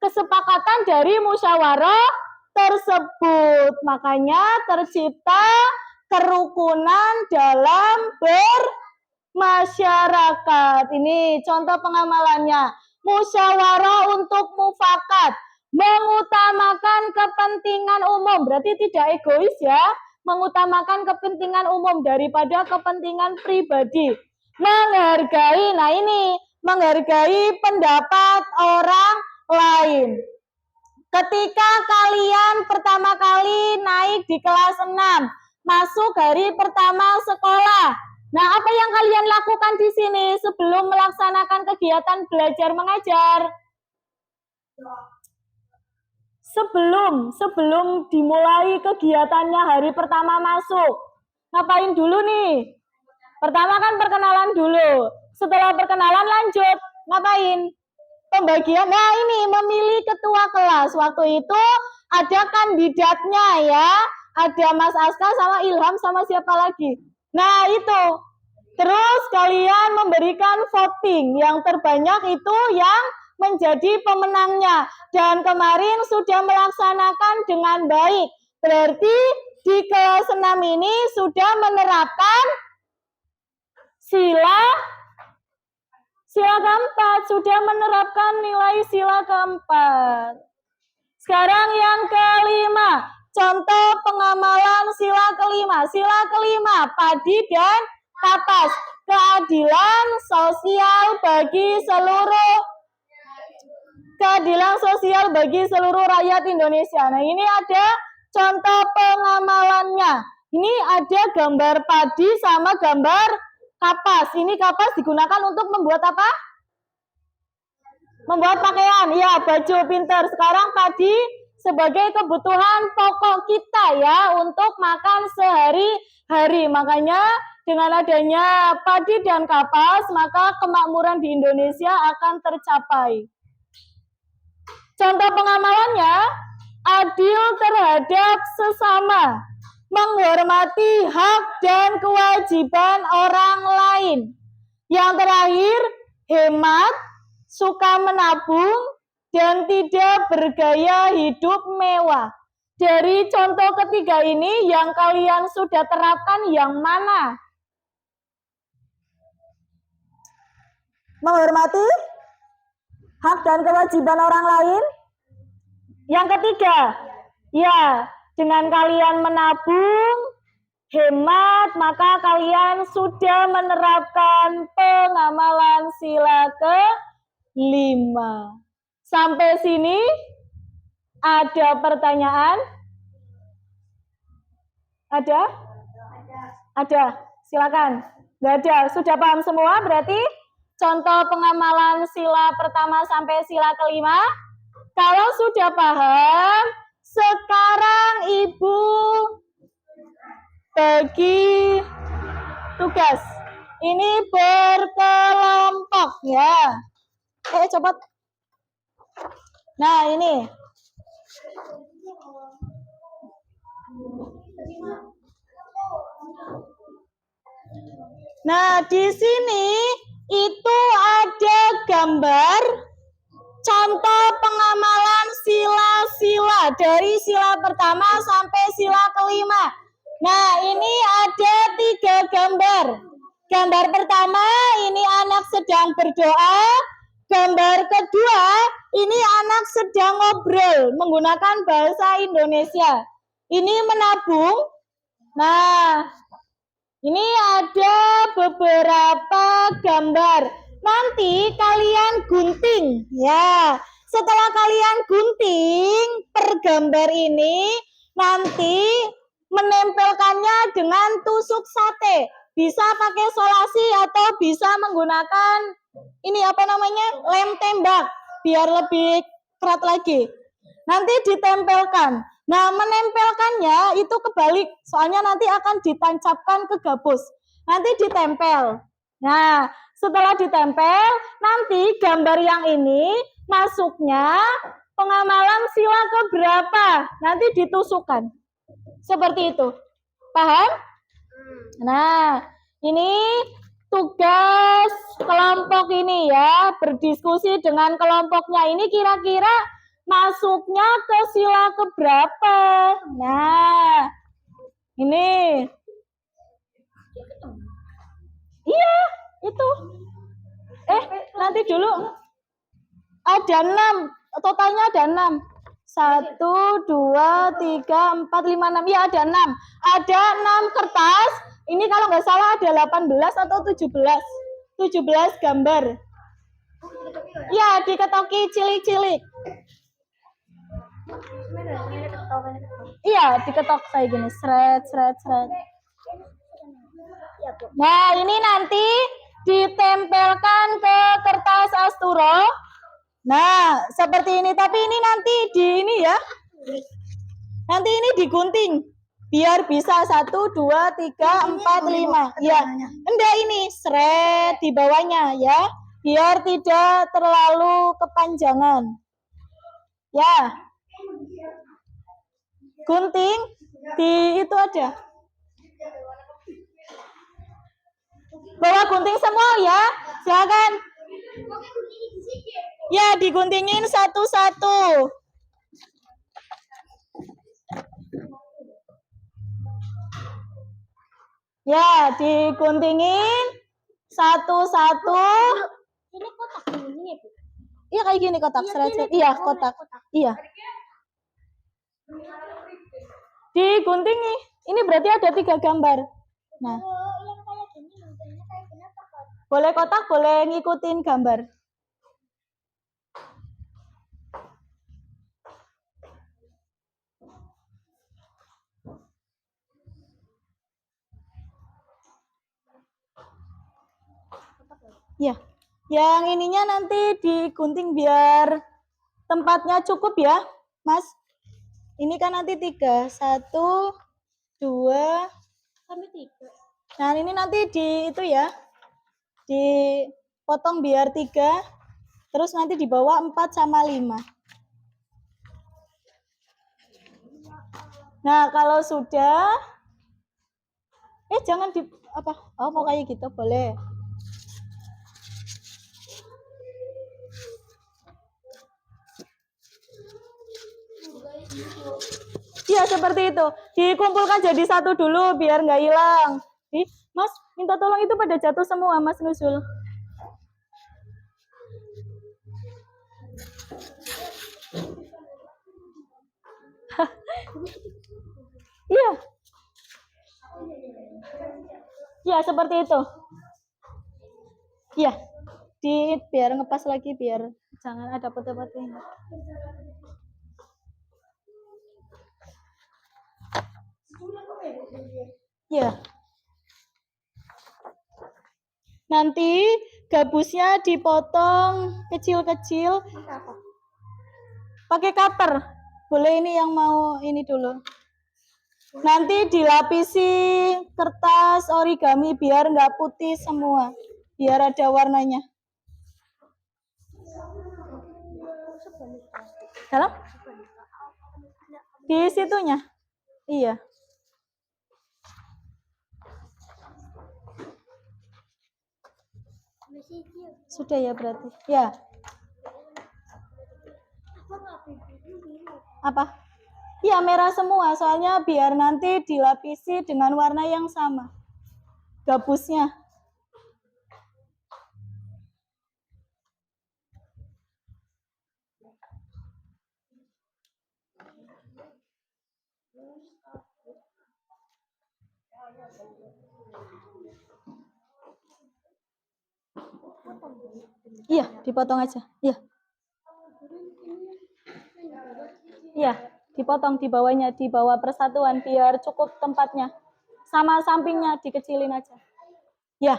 kesepakatan dari musyawarah tersebut. Makanya tercipta kerukunan dalam bermasyarakat. Ini contoh pengamalannya. Musyawarah untuk mufakat, mengutamakan kepentingan umum. Berarti tidak egois ya, mengutamakan kepentingan umum daripada kepentingan pribadi. Menghargai, nah ini, menghargai pendapat orang lain. Ketika kalian pertama kali naik di kelas 6, masuk hari pertama sekolah. Nah, apa yang kalian lakukan di sini sebelum melaksanakan kegiatan belajar mengajar? Sebelum dimulai kegiatannya hari pertama masuk, ngapain dulu nih? Pertama kan perkenalan dulu. Setelah perkenalan lanjut, ngapain? Pembagian, nah ini memilih ketua kelas. Waktu itu ada kandidatnya ya, ada Mas Aska sama Ilham sama siapa lagi. Nah itu, terus kalian memberikan voting, yang terbanyak itu yang menjadi pemenangnya. Dan kemarin sudah melaksanakan dengan baik. Berarti di kelas 6 ini sudah menerapkan sila keempat, sudah menerapkan nilai sila keempat. Sekarang yang kelima, contoh pengamalan sila kelima. Sila kelima, padi dan kapas, keadilan sosial bagi seluruh rakyat Indonesia. Nah, ini ada contoh pengamalannya. Ini ada gambar padi sama gambar kapas. Ini kapas digunakan untuk membuat apa? Membuat pakaian. Ya, baju, pinter. Sekarang padi sebagai kebutuhan pokok kita ya untuk makan sehari-hari. Makanya dengan adanya padi dan kapas, maka kemakmuran di Indonesia akan tercapai. Contoh pengamalannya, adil terhadap sesama. menghormati hak dan kewajiban orang lain. Yang terakhir, hemat, suka menabung, dan tidak bergaya hidup mewah. Dari contoh ketiga ini, yang kalian sudah terapkan yang mana? Menghormati hak dan kewajiban orang lain. Yang ketiga, ya, dengan kalian menabung, hemat, maka kalian sudah menerapkan pengamalan sila ke-5. Sampai sini ada pertanyaan? Ada? Ada. Silakan. Nggak ada. Sudah paham semua berarti? Contoh pengamalan sila pertama sampai sila ke-5. Kalau sudah paham, sekarang Ibu bagi tugas. Ini berkelompok ya. Cepat. Nah, ini. Nah, di sini itu ada gambar contoh pengamalan sila-sila dari sila pertama sampai sila ke-5. Nah, ini ada 3 gambar. Gambar pertama, ini anak sedang berdoa. Gambar kedua, ini anak sedang ngobrol menggunakan bahasa Indonesia. Ini menabung. Nah, ini ada beberapa gambar. Nanti kalian gunting. Ya, setelah kalian gunting per gambar ini, nanti menempelkannya dengan tusuk sate. Bisa pakai solasi atau bisa menggunakan ini apa namanya? Lem tembak biar lebih kerat lagi. Nanti ditempelkan. Nah, menempelkannya itu kebalik. Soalnya nanti akan ditancapkan ke gabus. Nanti ditempel. Nah, setelah ditempel, nanti gambar yang ini masuknya pengamalan sila keberapa? Nanti ditusukkan. Seperti itu. Paham? Nah, ini tugas kelompok ini ya, berdiskusi dengan kelompoknya. Ini kira-kira masuknya ke sila keberapa? Nah, ini. Iya, itu. Nanti dulu. Ada 6. Totalnya ada 6. 1, 2, 3, 4, 5, 6. Ya, ada 6. Ada 6 kertas. Ini kalau nggak salah ada 18 atau 17. 17 gambar. Ya, diketoki cilik-cilik. Iya, diketok kayak gini. Sret. Nah, ini nanti ditempelkan ke kertas asturo. Nah, seperti ini. Tapi ini nanti di ini ya. Nanti ini digunting. Biar bisa 1, 2, 3, 4, 5. Ya, enggak ini. Sret di bawahnya ya. Biar tidak terlalu kepanjangan. Ya. Gunting di itu aja. Bawa gunting semua ya. Silakan. Ya, diguntingin satu-satu. Ya, diguntingin satu-satu. Ini kotak ini, Bu. Iya, kayak gini kotak. Iya, kotak. Iya. Diguntingi. Ini berarti ada 3 gambar. Nah. Yang kayak gini, modelnya kayak gini apa kotak? Boleh kotak, boleh ngikutin gambar. Ya, yang ininya nanti digunting biar tempatnya cukup ya, Mas. Ini kan nanti 3, 1, 2, Sampai 3. nah ini nanti di itu ya, dipotong biar 3, terus nanti di bawah 4 sama 5. Nah, kalau sudah, Jangan di apa? Oh, mau kayak gitu boleh. Iya, seperti itu. Dikumpulkan jadi satu dulu biar nggak hilang. Mas, minta tolong itu pada jatuh semua, Mas Nusul. Iya. Iya, seperti itu. Iya. Biar ngepas lagi, biar jangan ada putih-putih. Iya. Nanti gabusnya dipotong kecil-kecil. Pakai cutter. Boleh ini yang mau ini dulu. Nanti dilapisi kertas origami biar nggak putih semua. Biar ada warnanya. Dalam? Di situnya. Iya. Sudah ya berarti. Ya. Apa? Iya, merah semua. Soalnya biar nanti dilapisi dengan warna yang sama. Gabusnya. Iya, dipotong aja. Iya. Iya, dipotong di bawahnya, di bawah persatuan biar cukup tempatnya. Sama sampingnya dikecilin aja. Ya.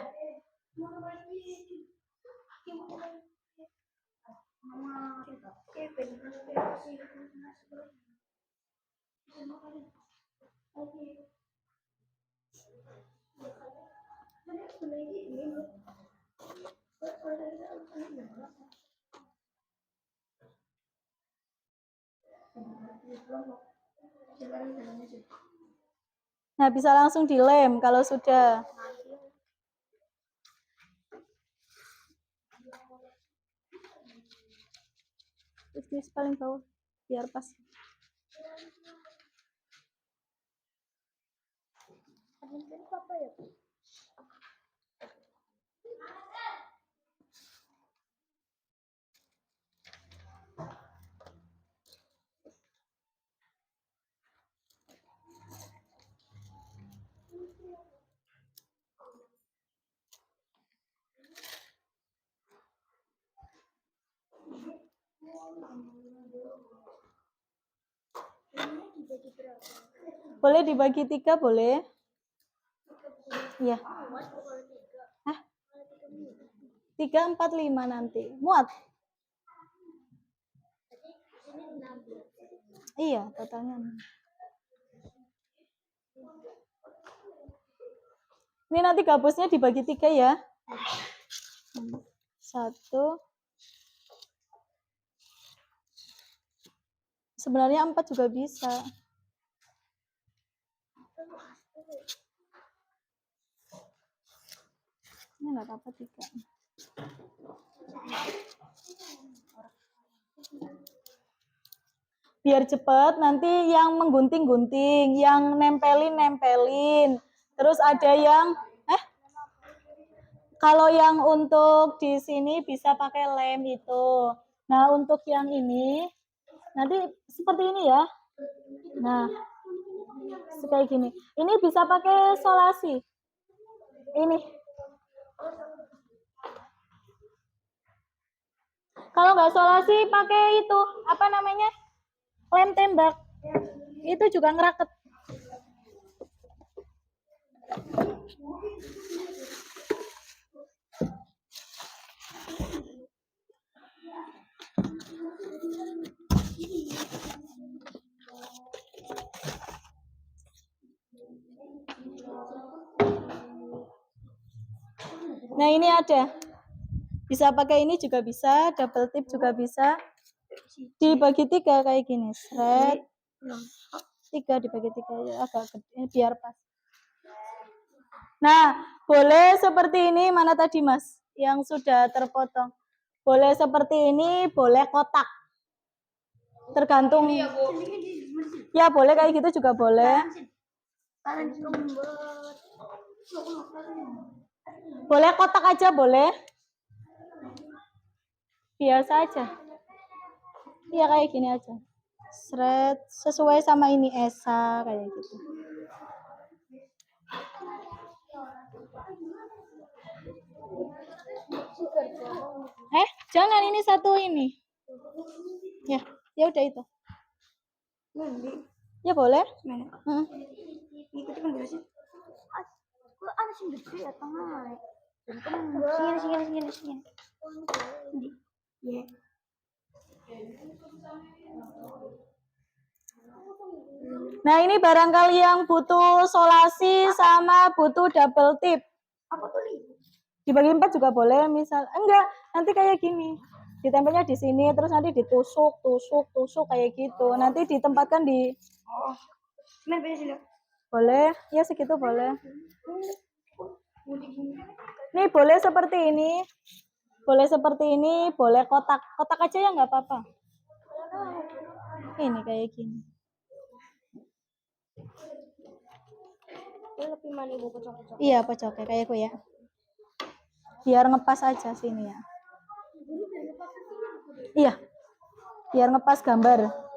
Nah, bisa langsung dilem kalau sudah. Terus paling bawah biar pas. Boleh dibagi 3, boleh? Iya. Hah? 3, 4, 5 nanti. Muat? Iya, totalnya. Ini nanti gabusnya dibagi 3 ya. 1. Sebenarnya 4 juga bisa. Ini nggak apa-apa 3. Biar cepat, nanti yang menggunting-gunting, yang nempelin. Terus ada yang kalau yang untuk di sini bisa pakai lem itu. Nah, untuk yang ini nanti seperti ini ya. Nah, kayak gini. Ini bisa pakai solasi. Ini. Kalau nggak solasi pakai itu, apa namanya? Lem tembak. Itu juga ngeraket. Nah, ini ada. Bisa pakai ini juga bisa, double tip juga bisa. Dibagi 3 kayak gini. Seret. 3 dibagi 3 agak gede biar pas. Nah, boleh seperti ini, mana tadi Mas yang sudah terpotong. Boleh seperti ini, boleh kotak. Tergantung. Ya, boleh kayak gitu juga boleh. Boleh kotak aja, boleh. Biasa aja. Iya, kayak gini aja. Seret, sesuai sama ini Esa, kayak gitu. Jangan ini satu ini. Ya, ya udah itu. Ya boleh. Ikuti kan sih. Kok ada sing gede ya tengah. Sini. Iya. Nah, ini barangkali yang butuh solasi sama butuh double tip. Apa tuh nih? Dibagi 4 juga boleh, misal. Enggak, nanti kayak gini. Ditempelnya di sini, terus nanti ditusuk kayak gitu. Nanti ditempatkan di. Oh. Main sini. Boleh, ya segitu boleh. Nih boleh seperti ini. Boleh seperti ini, boleh kotak. Kotak aja ya nggak apa-apa. Ini kayak gini. Lebih mana ibu pecah. Iya, pocoknya kayak gue ya. Biar ngepas aja sini ya. Iya. Biar ngepas gambar.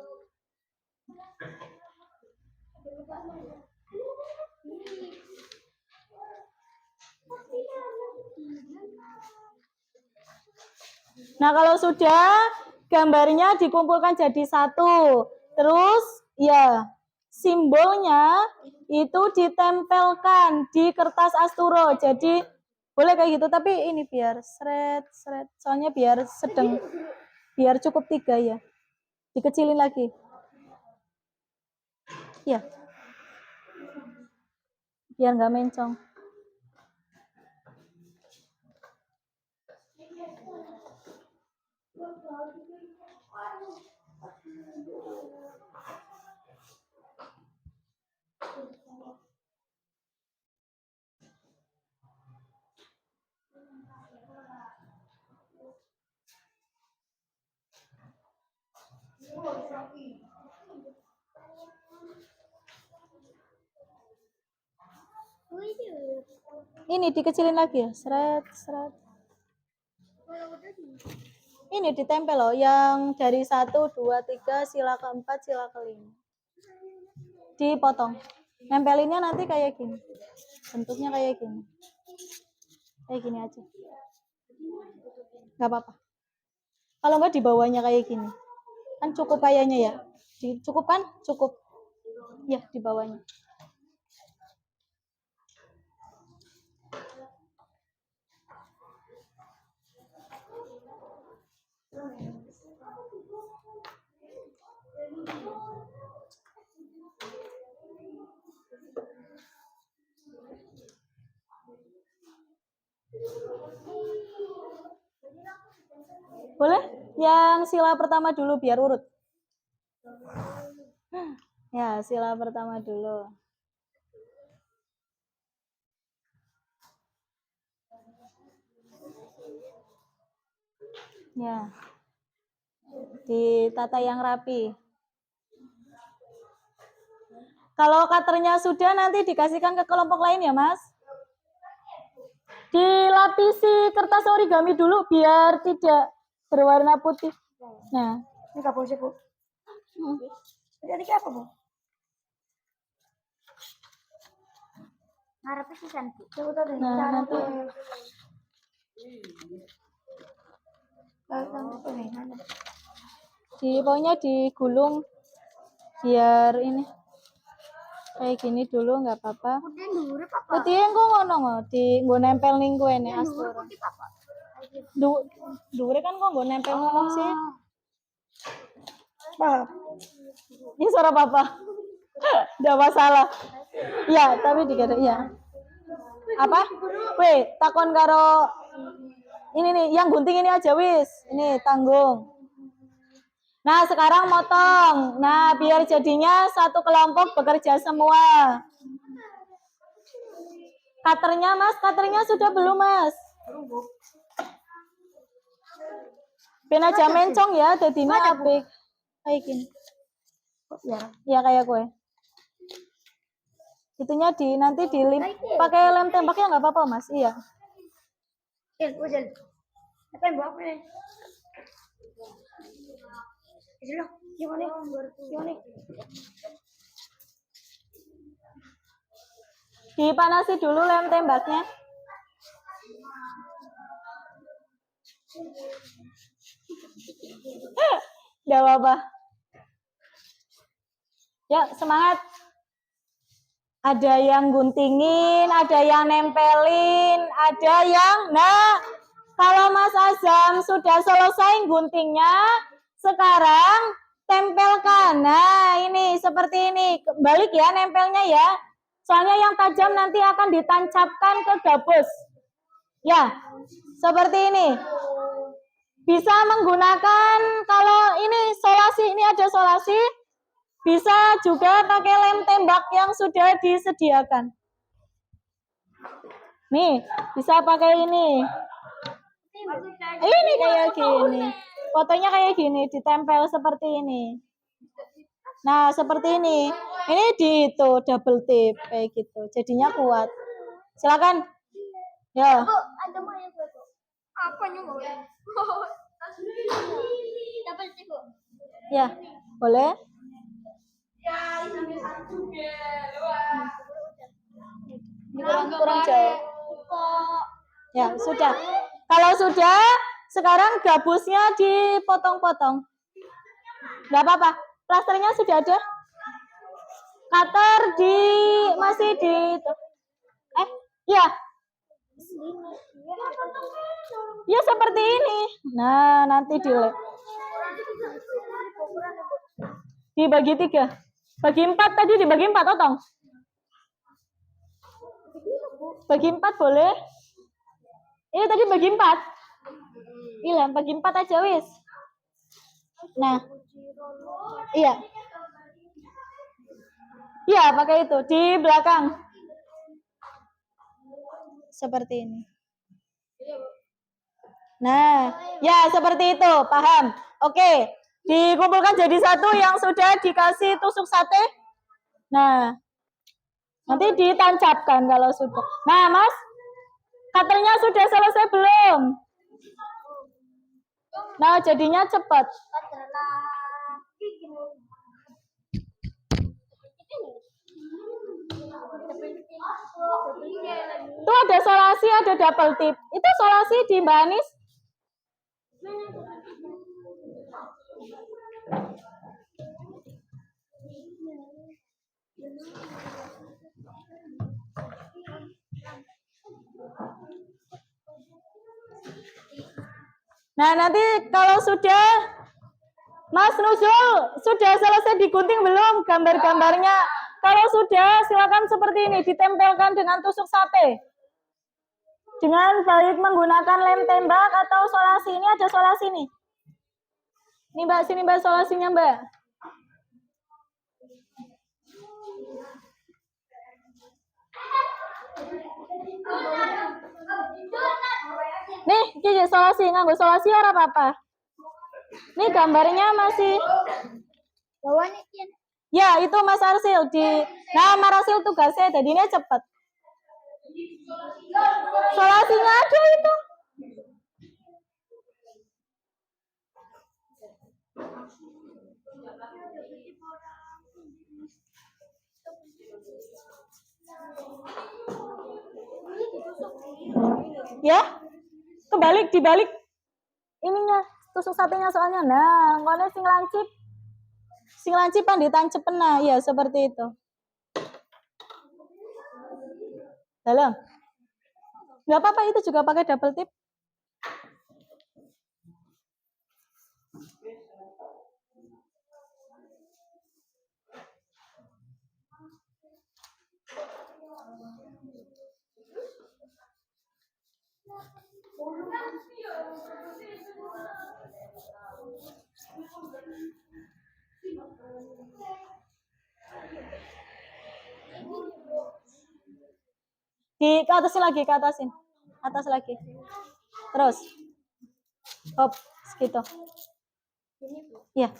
Nah, kalau sudah gambarnya dikumpulkan jadi satu. Terus ya simbolnya itu ditempelkan di kertas asturo. Jadi boleh kayak gitu, tapi ini biar seret. Soalnya biar sedang, biar cukup 3 ya. Dikecilin lagi. Ya. Biar nggak mencong. Ini dikecilin lagi ya, seret. Ini ditempel loh, yang dari 1, 2, 3, sila keempat, sila kelima. Dipotong. Nempelinnya nanti kayak gini. Bentuknya kayak gini. Kayak gini aja. Gak apa-apa. Kalau nggak di bawahnya kayak gini. Kan cukup kayaknya ya. Cukup kan? Cukup. Ya, di bawahnya. Boleh? Yang sila pertama dulu biar urut. Ya, sila pertama dulu. Ya. Ditata yang rapi. Kalau cutternya sudah, nanti dikasihkan ke kelompok lain ya, Mas. Dilapisi kertas origami dulu biar tidak berwarna putih. Nah, Ini kapal sih, Bu. Jadi apa, Bu? Ngarepnya sih kan, Bu. Coba tadi. Nah, nanti. Pokoknya digulung biar ini kayak gini dulu nggak apa-apa. Putih kok ngono di nggo nempel ning kowe nek astro. Dhuwure kan kok nggo nempel ngono sih. Pak. Ini suara papa. Enggak masalah. Ya, tapi dikira ya. Apa? Weh, takon karo ini nih, yang gunting ini aja wis. Ini tanggung. Nah, sekarang motong. Nah, biar jadinya satu kelompok bekerja semua. Katernya Mas, katernya sudah belum Mas? Ben aja mencong ya, jadinya apik. Kayak gini. Ya kayak gue. Itunya nanti pakai lem tembaknya nggak apa-apa Mas, iya. Apa yang bawa nih? Gimana? Dipanasi dulu lem tembaknya. Gak apa-apa. Ya, semangat. Ada yang guntingin, ada yang nempelin, ada yang... Nah, kalau Mas Azam sudah selesai guntingnya, sekarang tempelkan. Nah, ini seperti ini. Balik ya nempelnya ya. Soalnya yang tajam nanti akan ditancapkan ke gabus. Ya, seperti ini. Bisa menggunakan, kalau ini solasi, ini ada solasi, bisa juga pakai lem tembak yang sudah disediakan. Nih, bisa pakai ini. Ini kayak gini. Fotonya kayak gini, ditempel seperti ini. Nah, seperti ini. Ini di itu double tip kayak gitu. Jadinya kuat. Silakan. Ya. Ya, boleh. Kurang jauh. Ya, sudah. Kalau sudah, sekarang gabusnya dipotong-potong. Nggak apa-apa. Plasternya sudah ada. Cutter masih di ya. Ya seperti ini. Nah, nanti dibagi 3. Bagi 4 tadi, dibagi 4 otong. Bagi 4 boleh. Ini tadi bagi 4. Iya, bagi 4 aja wis. Nah. Iya. Iya, pakai itu di belakang. Seperti ini. Nah, ya seperti itu, paham. Oke, dikumpulkan jadi satu yang sudah dikasih tusuk sate. Nah, nanti ditancapkan kalau sudah. Nah, Mas, cutternya sudah selesai belum? Nah, jadinya cepat. Itu ada solasi, ada double tip. Itu solasi di Mbak Anis. Nah, nanti kalau sudah, Mas Nuzul, sudah selesai digunting belum gambar-gambarnya? Kalau sudah, silakan seperti ini, ditempelkan dengan tusuk sate. Dengan baik menggunakan lem tembak atau solasi. Ini ada solasi nih. Ini Mbak, sini Mbak solasinya Mbak. Nih, iki solasi, nganggo solasi ora apa-apa. Nih gambarnya masih. Ya, itu Mas Arsil Nah, Mas Arsil tugasnya jadinya cepet. Solasinya ada itu. Ya, dibalik ininya, tusuk satenya soalnya. Nah, ngone sing lancipan ditancepen. Nah, ya seperti itu. Dalam. Nggak apa-apa, itu juga pakai double tip. Ke atasin lagi, ke atasin. Atas lagi. Terus. Hop, segitu. Iya.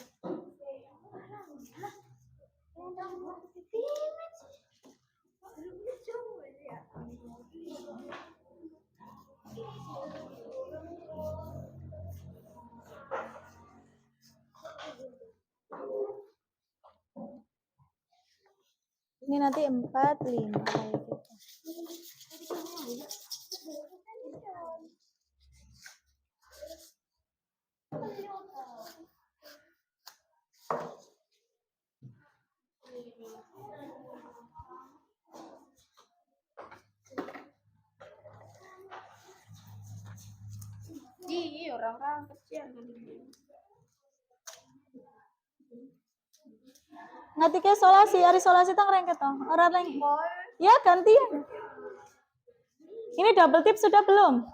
Ini nanti 4, 5 kayak gitu. Iya, orang-orang kecil. Ngatike solasi, hari solasi tang rengket toh. Ora leng. Ya ganti. Ini double tip sudah belum?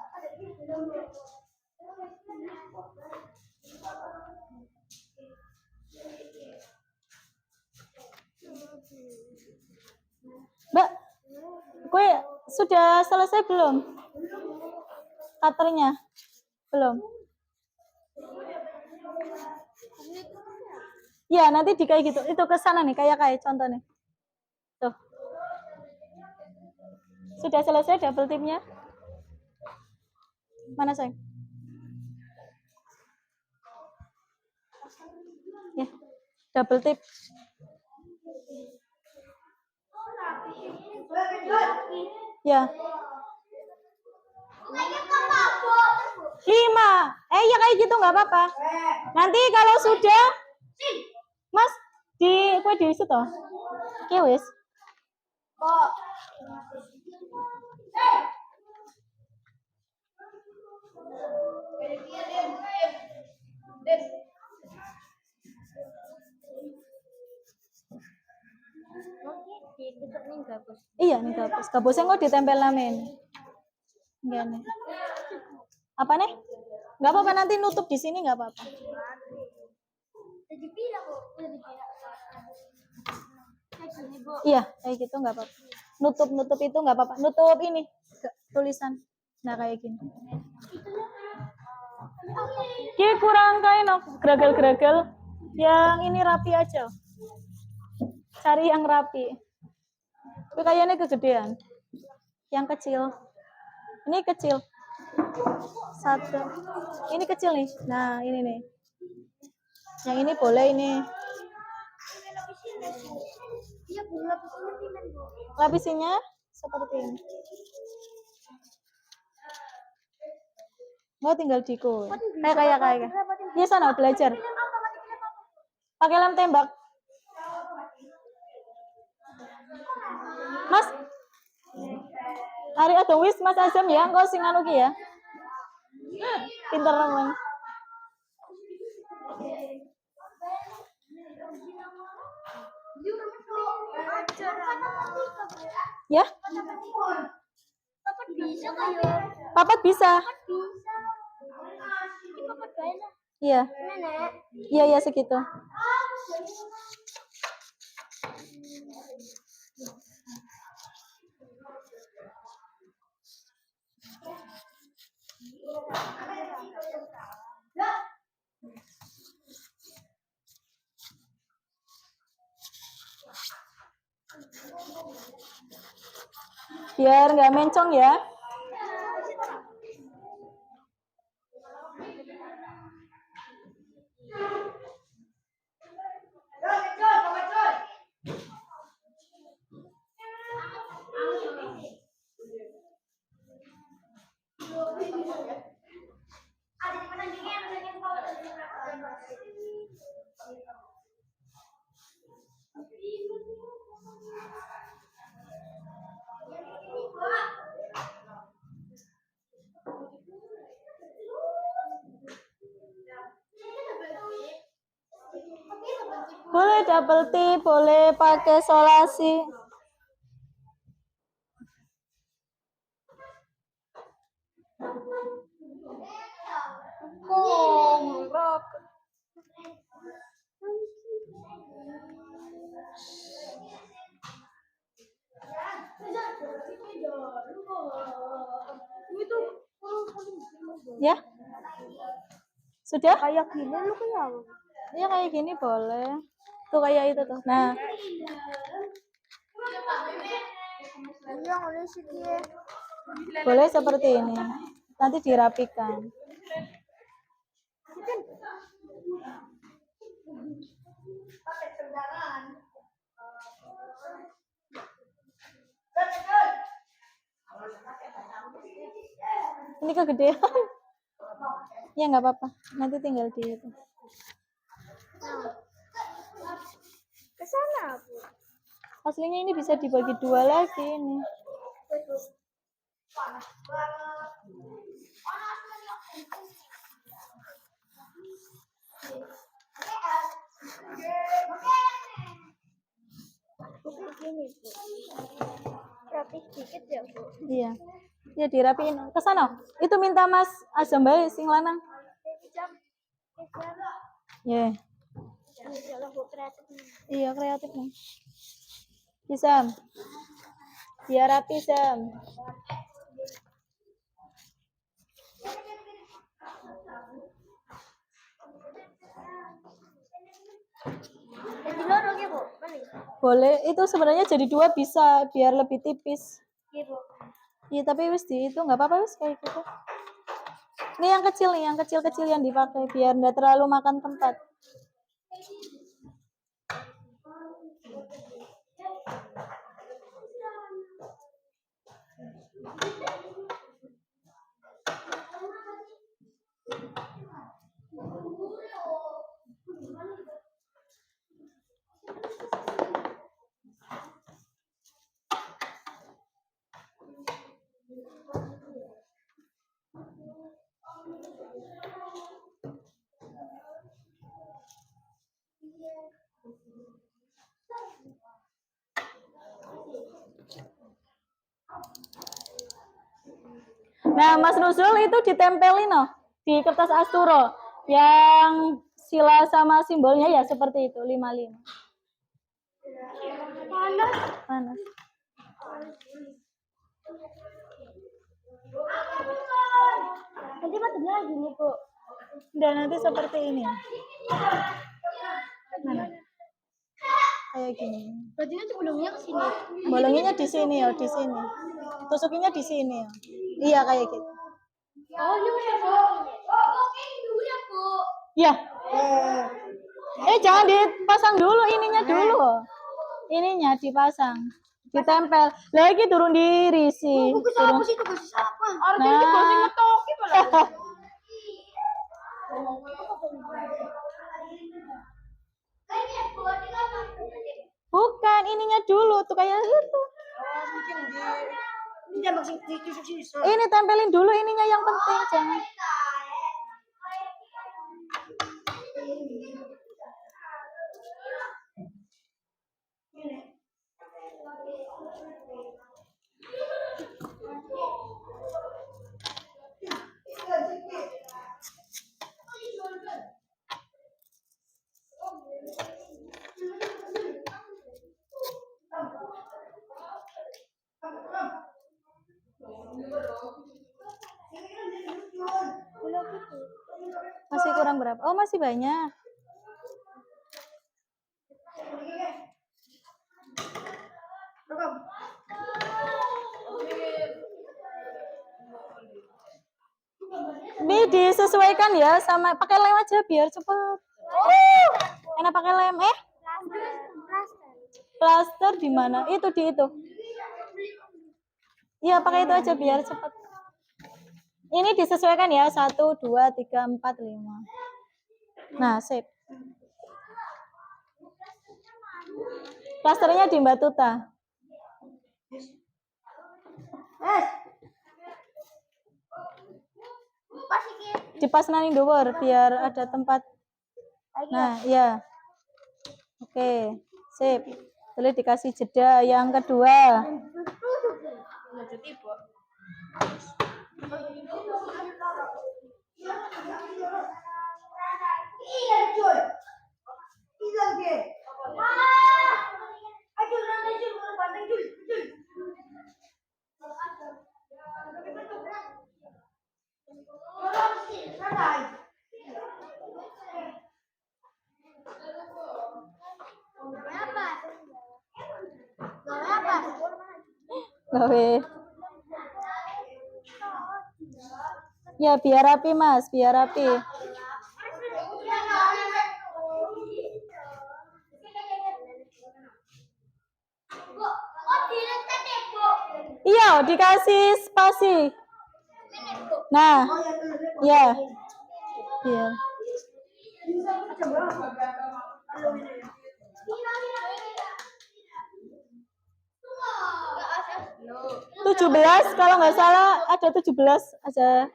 Mbak, kue sudah selesai belum? Cutternya? Belum. Ya, nanti di kayak gitu. Itu ke sana nih, kayak contoh nih. Tuh. Sudah selesai double tipnya? Mana, sayang? Ya, double tip. Ya. 5. Ya kayak gitu nggak apa-apa. Nanti kalau sudah, Mas, kue di situ toh. Oke, wis. Iya, nih gabus. Gabusnya kok ditempel namen. Enggak nih. Apa nih? Enggak apa-apa, nanti nutup di sini enggak apa-apa. Iya, kayak gitu enggak apa-apa. Nutup itu enggak apa-apa. Nutup ini tulisan. Nah, kayak gini. Ki kurang kain geragel-geragel. Yang ini rapi aja. Cari yang rapi. Tapi kayaknya kegedean. Yang kecil. Ini kecil. 1. Ini kecil nih. Nah, ini nih. Yang ini boleh ini. Lapisinya seperti ini. Mau tinggal dikut. Kayak. Ya sana belajar. Pakai lem tembak. Mas. Hari ada wis Mas Azam ya, engko sing anu ki ya. Pinter teman. Ya? Papat bisa. Iya. Iya segitu. Biar nggak mencong ya. Boleh double tip, boleh pakai solasi. Ya? Sudah? Kayak gini lu kayak apa? Ya kayak gini boleh. Tuh kayak itu tuh. Nah, Iya, oleh sih dia. boleh seperti ini. Nanti dirapikan. Ini kegedean. Ya nggak apa-apa. Nanti tinggal di itu. Ke sana, Bu. Aslinya ini bisa dibagi dua lagi ini. Bukan gini, Bu. Rapi sedikit ya, Bu. Iya. Ya dirapiin. Ke sana. Itu minta Mas Azam bae sing lanang. Jam. Ya. Jalan Bu kreatif. Iya kreatif nih. Bisa. Biar rapi Sam. Jadi lorong ya, Bu. Balik. Boleh. Itu sebenarnya jadi dua bisa biar lebih tipis. Iya, Bu. Iya tapi wis di itu nggak apa-apa wis kayak gitu. Ini yang kecil nih, yang kecil-kecil yang dipakai biar nggak terlalu makan tempat. Nah, Mas Nuzul itu ditempelin loh di kertas asturo yang sila sama simbolnya ya seperti itu 55. Panas. Panas. Nanti matinya gini, Bu. Dan nanti seperti ini. Mana? Kayak gini. Berarti nanti bolongnya ke sini. Bolonginnya di sini ya, di sini. Tusukinnya di sini ya. Iya kayak gitu. Oh, ini udah, Bu. Oh, oke, dulu ya, Bu. Ya. Jangan dipasang dulu ininya dulu. Ininya dipasang. Ditempel. Lagi turun dirisi. Buku siapa sih itu kasih siapa? Nah. ngetoki malah. Bukan, ininya dulu tuh kayak itu. Ini tempelin dulu ininya yang penting, jangan. Masih kurang berapa? Oh, masih banyak. Ini disesuaikan ya sama pakai lem aja biar cepet. Enak pakai lem Plaster di mana? Itu di itu. Iya, pakai itu aja biar cepet. Ini disesuaikan ya 1 2 3 4 5. Nah, sip. Plasternya di Mbak Tuta. Dipas nang dhuwur biar ada tempat. Nah, iya. Oke, sip. Boleh dikasih jeda yang kedua. Gawe. Ya biar rapi Mas, biar rapi. Iya, dikasih spasi. Nah, ya, biar. Tujuh belas kalau nggak salah ada 17 aja.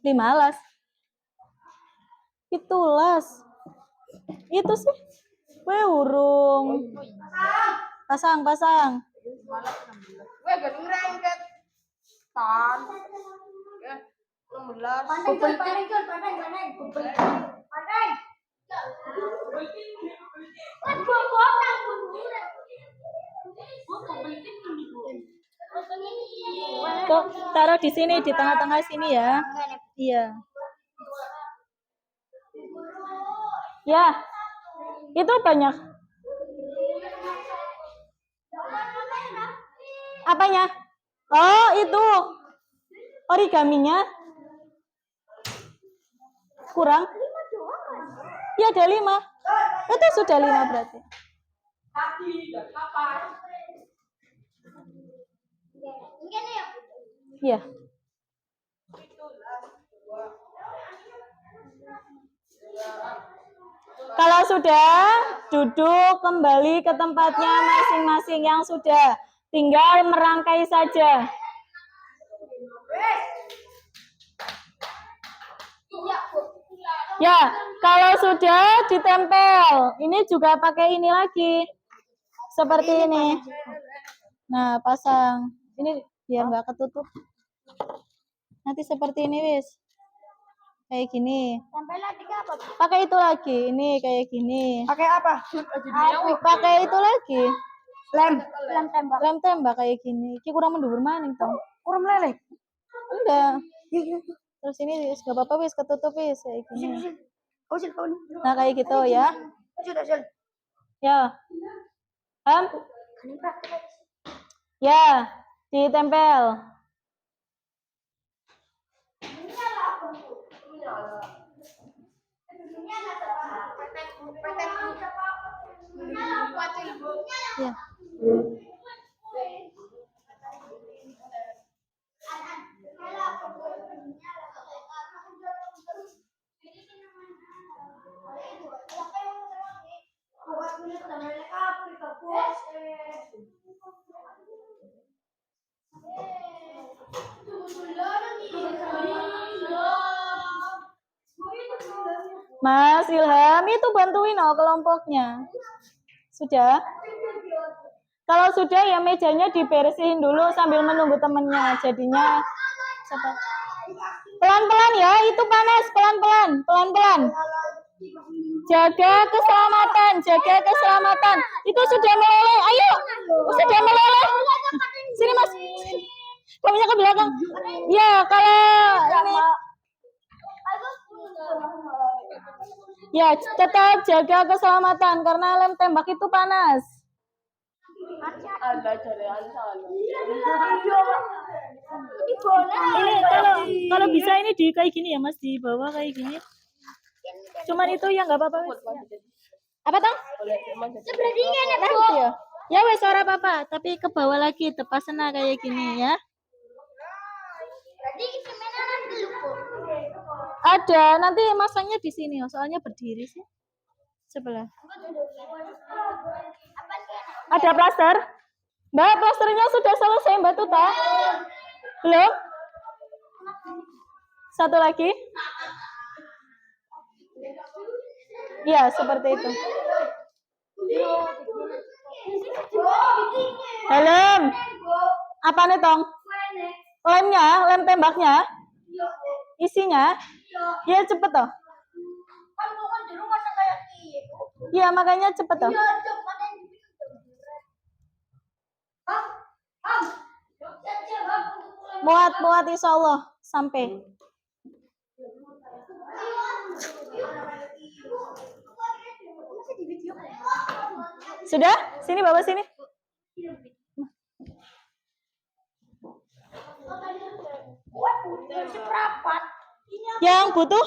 Limalas. Itulas. Itu sih. Gue urung. Pasang. Gue gak ngerengket. Tan. Ya, 16. Pandai. Tuh, taruh di sini, di tengah-tengah sini ya. Iya. Ya, itu banyak. Apanya? Oh, itu. Origaminya. Kurang? Ya, ada 5. Itu sudah 5 berarti. Iya. Kalau sudah, duduk kembali ke tempatnya masing-masing yang sudah. Tinggal merangkai saja. Ya, kalau sudah ditempel. Ini juga pakai ini lagi. Seperti ini. Nah, pasang. Ini biar nggak ketutup. Nanti seperti ini, wis. Kayak gini. Pakai itu lagi. Ini kayak gini. Pakai apa? Pakai itu lagi. Lem Tembak kayak gini. Ki kurang mendur maning toh. kurang meleleh. Enggak. Terus ini wis enggak apa-apa wis ketutup wis kayak gini. Nah, kayak gitu ya. Ya. Ya, ditempel. Ya. Mas Ilham, itu bantuin kelompoknya. Sudah? Kalau sudah ya mejanya dibersihin dulu sambil menunggu temennya. Jadinya pelan-pelan ya, itu panas, pelan-pelan. Jaga keselamatan. Itu sudah meleleh, ayo. Sudah meleleh. Sini Mas. Kamunya ke belakang. Ya, kalau ini. Ya, tetap jaga keselamatan karena lem tembak itu panas. Ini kalau bisa ini di kayak gini ya Mas, di bawah kayak gini. Cuman itu ya nggak apa-apa. Apa Tang? Nanti ya. Ya wes ora apa-apa, tapi ke bawah lagi tepasena kayak gini ya. Ada, nanti masangnya di sini, soalnya berdiri sih. Sebelah. Ada plaster? Mbak, plasternya sudah selesai Mbak Tuta? Belum? Satu lagi? Ya, seperti itu. Helm. Apa nih Tong? Lemnya, lem tembaknya? Isinya? Ya cepet toh. Iya makanya cepet toh. Muat insya Allah sampai. Sudah? Sini bawa sini. Yang butuh?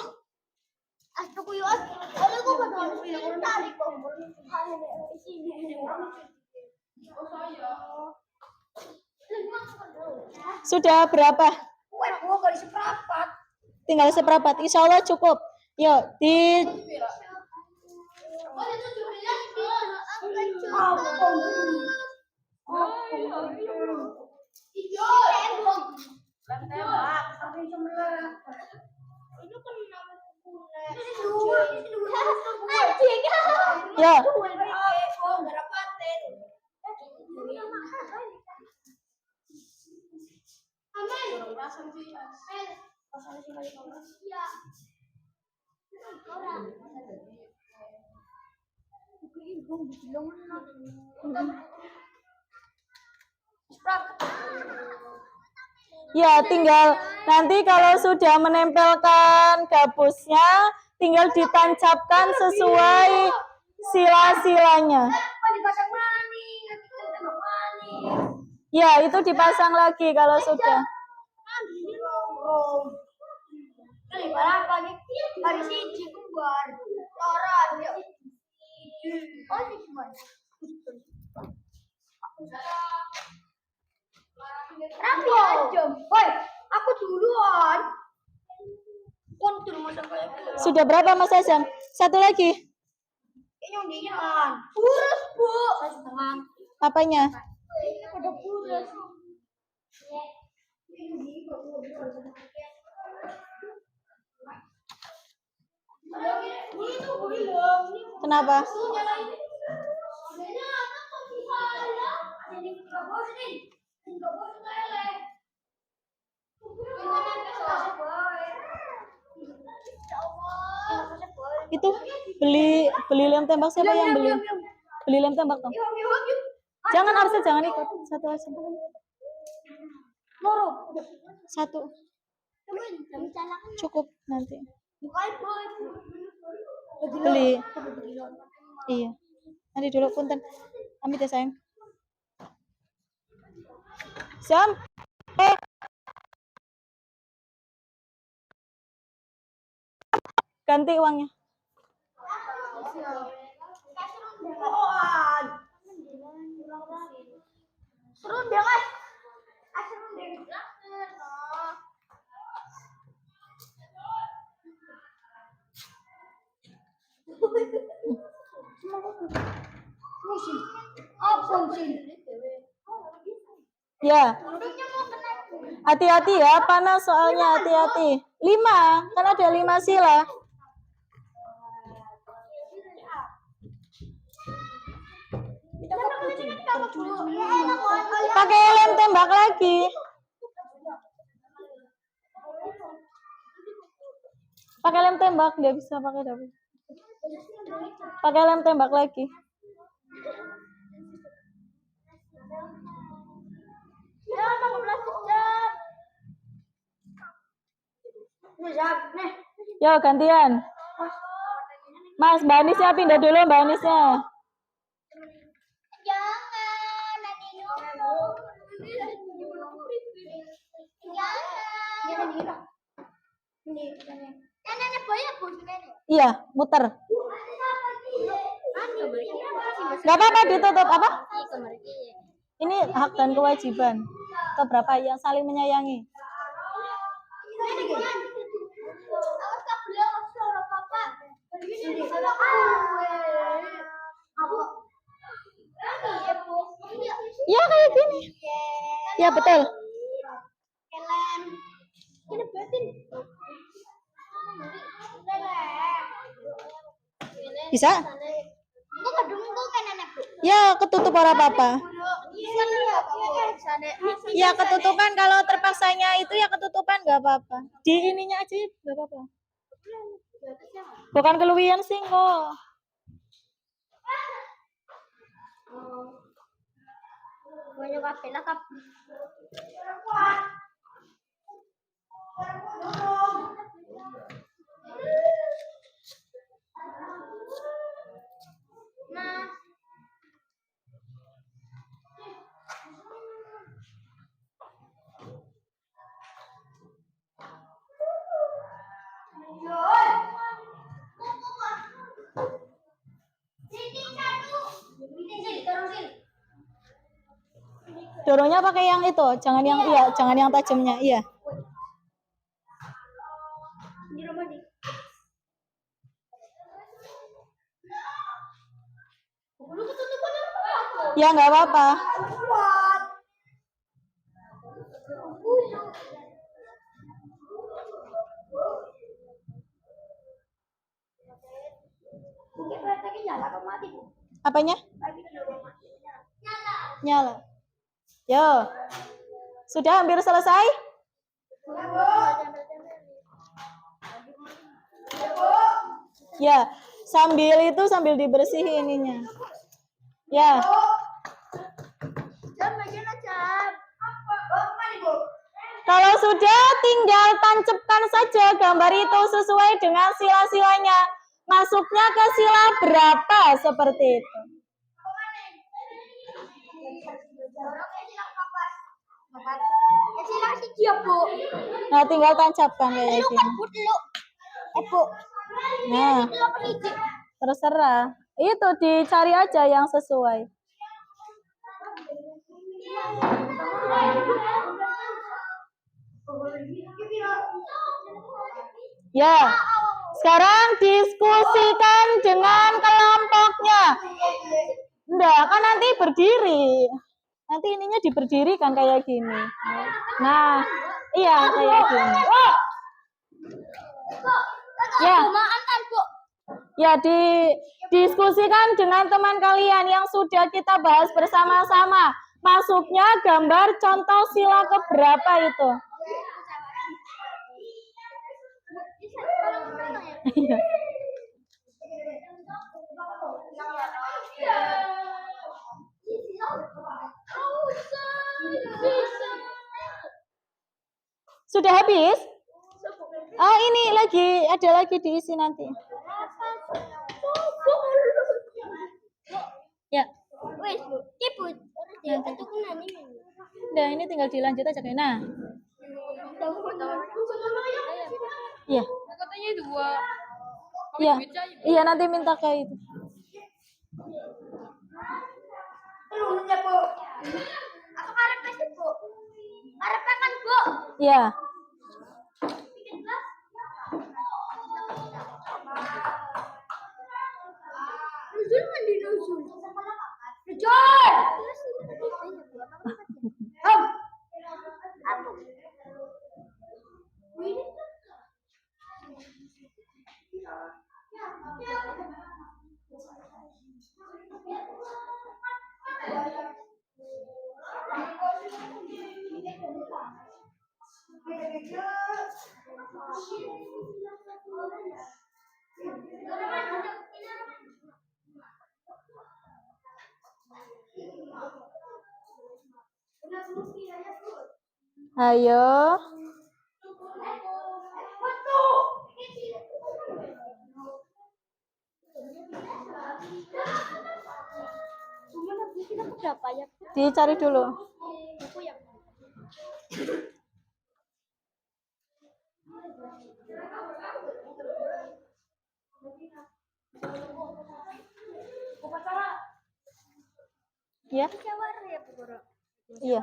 Sudah berapa? Tinggal seperempat. Insya Allah cukup. Yuk, di ya. Ya, tinggal nanti kalau sudah menempelkan gabusnya, tinggal ditancapkan sesuai sila-silanya. Ya, itu dipasang lagi kalau sudah. Rapi aja. Woi, aku duluan. Sudah berapa Mas Azam? Satu lagi. Kurus, Bu. Apanya? Udah kurus. Kenapa? Itu beli lem tembak siapa yang beli? Beli lem tembak dong. Jangan harusnya jangan ikut. Satu aja. Satu. Cukup nanti. Beli. Iya. Nanti dulu punten. Amit ya sayang. Sam. Ganti uangnya. Serun deh, guys. Ya. Hati-hati ya, panas soalnya, hati-hati. 5, kan ada 5 sila. Pakai lem tembak lagi. Pakai lem tembak, nggak bisa pakai dapur. Pakai lem tembak lagi. Yo gantian. Mas, Mbak Anisnya pindah dulu, Mbak Anisnya. Jangan, nanti dulu. Iya, muter. Gak apa-apa ditutup apa? Ini hak dan kewajiban. Atau berapa yang saling menyayangi. Ya kayak gini. Ya betul. Bisa? Ya ketutup orang apa-apa. Ya ketutupan kalau terpaksanya itu ya ketutupan nggak apa-apa. Di ininya aja nggak apa-apa. Bukan keluwian sih kok. Banyak kafe lah kap. Dorongnya pakai yang itu, jangan yang jangan yang tajamnya, iya. Ya nggak apa-apa. Apanya? Nyala. Yo. Sudah hampir selesai? Ya, sambil dibersihin ininya. Ya. Kalau sudah, tinggal tancapkan saja gambar itu sesuai dengan sila-silanya. Masuknya ke sila berapa seperti itu. Nah, tinggal tancapkan kayak gini. Nah, terserah. Itu dicari aja yang sesuai. Ya, sekarang diskusikan dengan kelompoknya. Enggak, kan nanti berdiri. Nanti ininya diberdirikan kayak gini. Nah, iya kayak gini. Ya. Ya, didiskusikan dengan teman kalian yang sudah kita bahas bersama-sama. Masuknya gambar contoh sila keberapa itu? Sudah habis? Oh, ini ada lagi diisi nanti. Ya. Nah, ini tinggal dilanjut aja kayak nah. Iya. Katanya dua. Iya. Iya, nanti minta kayak itu. Iya. Ayo. Dicari dulu. Ya. Iya.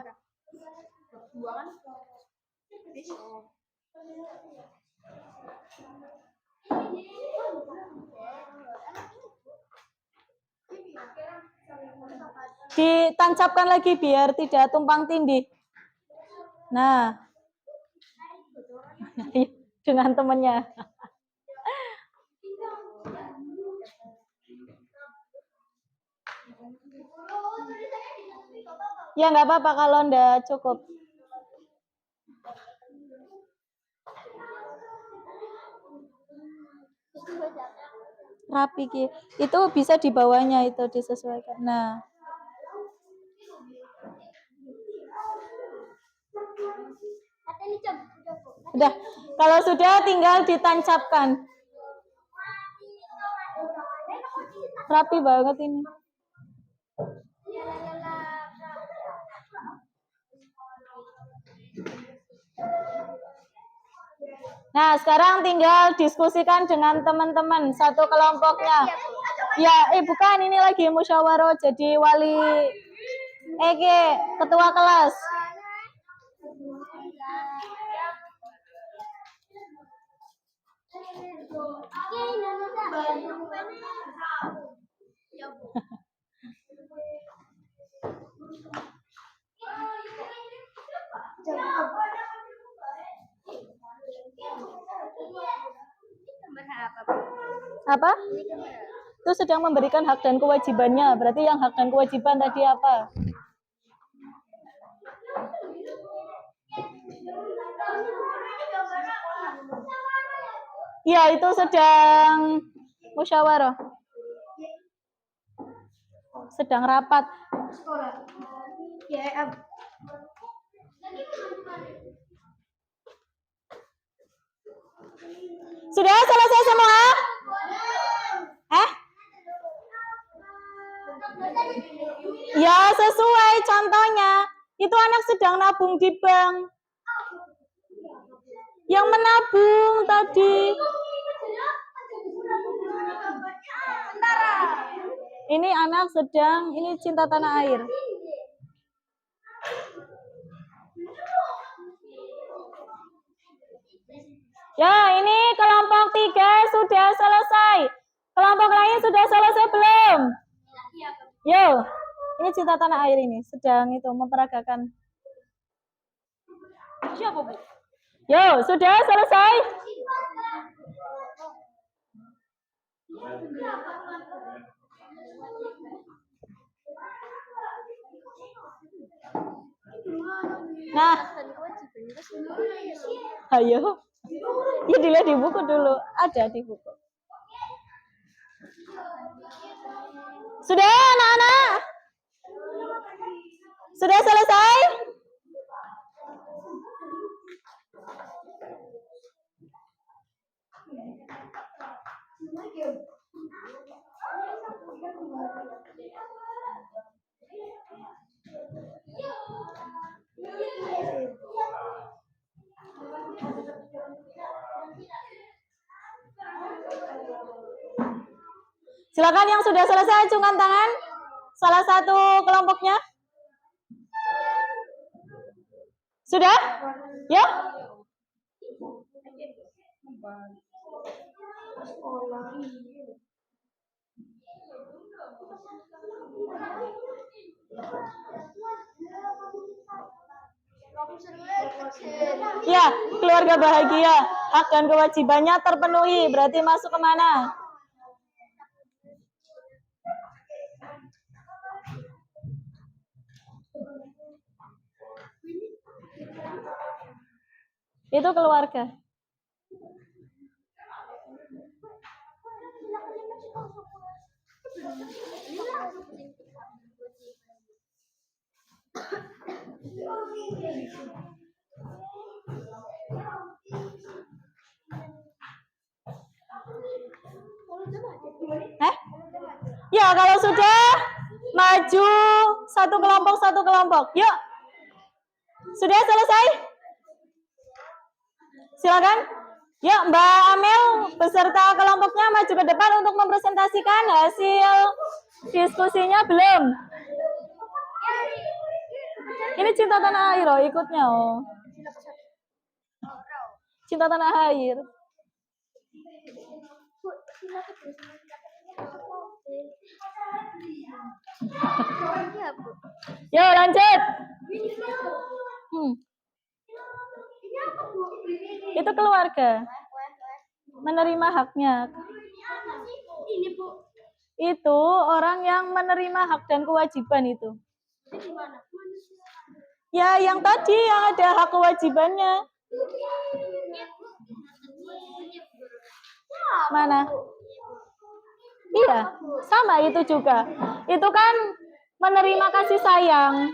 Ditancapkan lagi biar tidak tumpang tindih. Nah, dengan temennya. Ya nggak apa-apa kalau nggak cukup. Rapi Ki. Itu bisa di bawahnya itu disesuaikan. Nah. Udah, kalau sudah tinggal ditancapkan. Rapi banget ini. Nah, sekarang tinggal diskusikan dengan teman-teman satu kelompoknya. Ya, bukan, ini lagi musyawarah jadi wali ketua kelas. Apa? Itu sedang memberikan hak dan kewajibannya. Berarti yang hak dan kewajiban tadi apa? Ya, itu sedang musyawarah. Sedang rapat. Sudah selesai semua? Ya, sesuai contohnya. Itu anak sedang nabung di bank. Yang menabung tadi. Ini anak sedang, ini cinta tanah air. Ya, ini kelompok 3 sudah selesai. Kelompok lain sudah selesai belum? Yo, ini cinta tanah air ini sedang itu memperagakan. Siapa, Bu? Yo, sudah selesai? Nah, ayo. Ya dilihat di buku dulu, ada di buku. Sudah, anak-anak? Sudah selesai? Silakan yang sudah selesai acungkan tangan. Salah satu kelompoknya. Sudah? Ya? Ya, keluarga bahagia. Hak dan kewajibannya terpenuhi. Berarti masuk kemana? Itu keluarga. Ya, kalau sudah maju satu kelompok. Yuk. Sudah selesai? Silakan. Yuk, Mbak Amel beserta kelompoknya maju ke depan untuk mempresentasikan hasil diskusinya. Belum? Ini cinta tanah air, oh, ikutnya. Oh. Cinta tanah air. Yo, lanjut. Itu keluarga. Menerima haknya. Itu orang yang menerima hak dan kewajiban itu. Ya, yang tadi yang ada hak kewajibannya. Mana? Iya, sama itu juga. Itu kan menerima kasih sayang,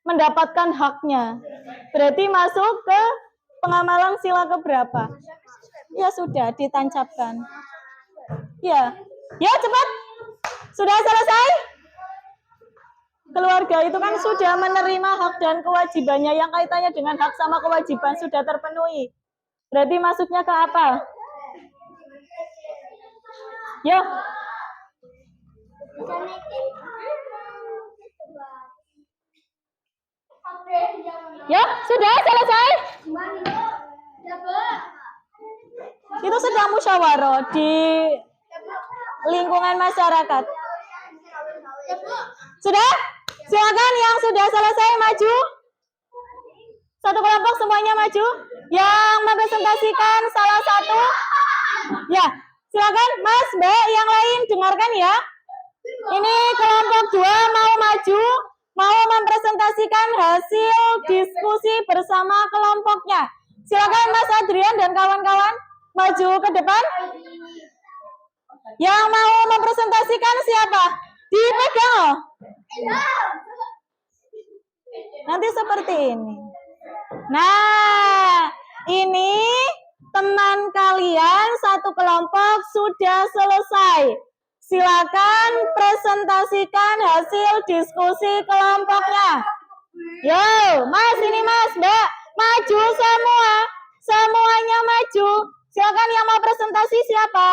mendapatkan haknya. Berarti masuk ke Pengamalan sila keberapa? Ya sudah, ditancapkan. Ya, ya cepat. Sudah selesai? Keluarga itu kan sudah menerima hak dan kewajibannya yang kaitannya dengan hak sama kewajiban sudah terpenuhi. Berarti masuknya ke apa? Yo. Ya, sudah selesai. Itu sedang musyawarah di lingkungan masyarakat. Sudah? Silakan yang sudah selesai maju. Satu kelompok semuanya maju. Yang merepresentasikan salah satu. Ya, silakan Mas, Mbak, yang lain dengarkan ya. Ini kelompok 2 mau maju, mau mempresentasikan hasil diskusi bersama kelompoknya. Silakan Mas Adrian dan kawan-kawan maju ke depan. Yang mau mempresentasikan siapa? Dipegang. Nanti seperti ini. Nah, ini teman kalian satu kelompok sudah selesai. Silakan presentasikan hasil diskusi kelompoknya. Yo, Mas, ini Mas, Mbak, maju semua. Semuanya maju. Silakan yang mau presentasi siapa?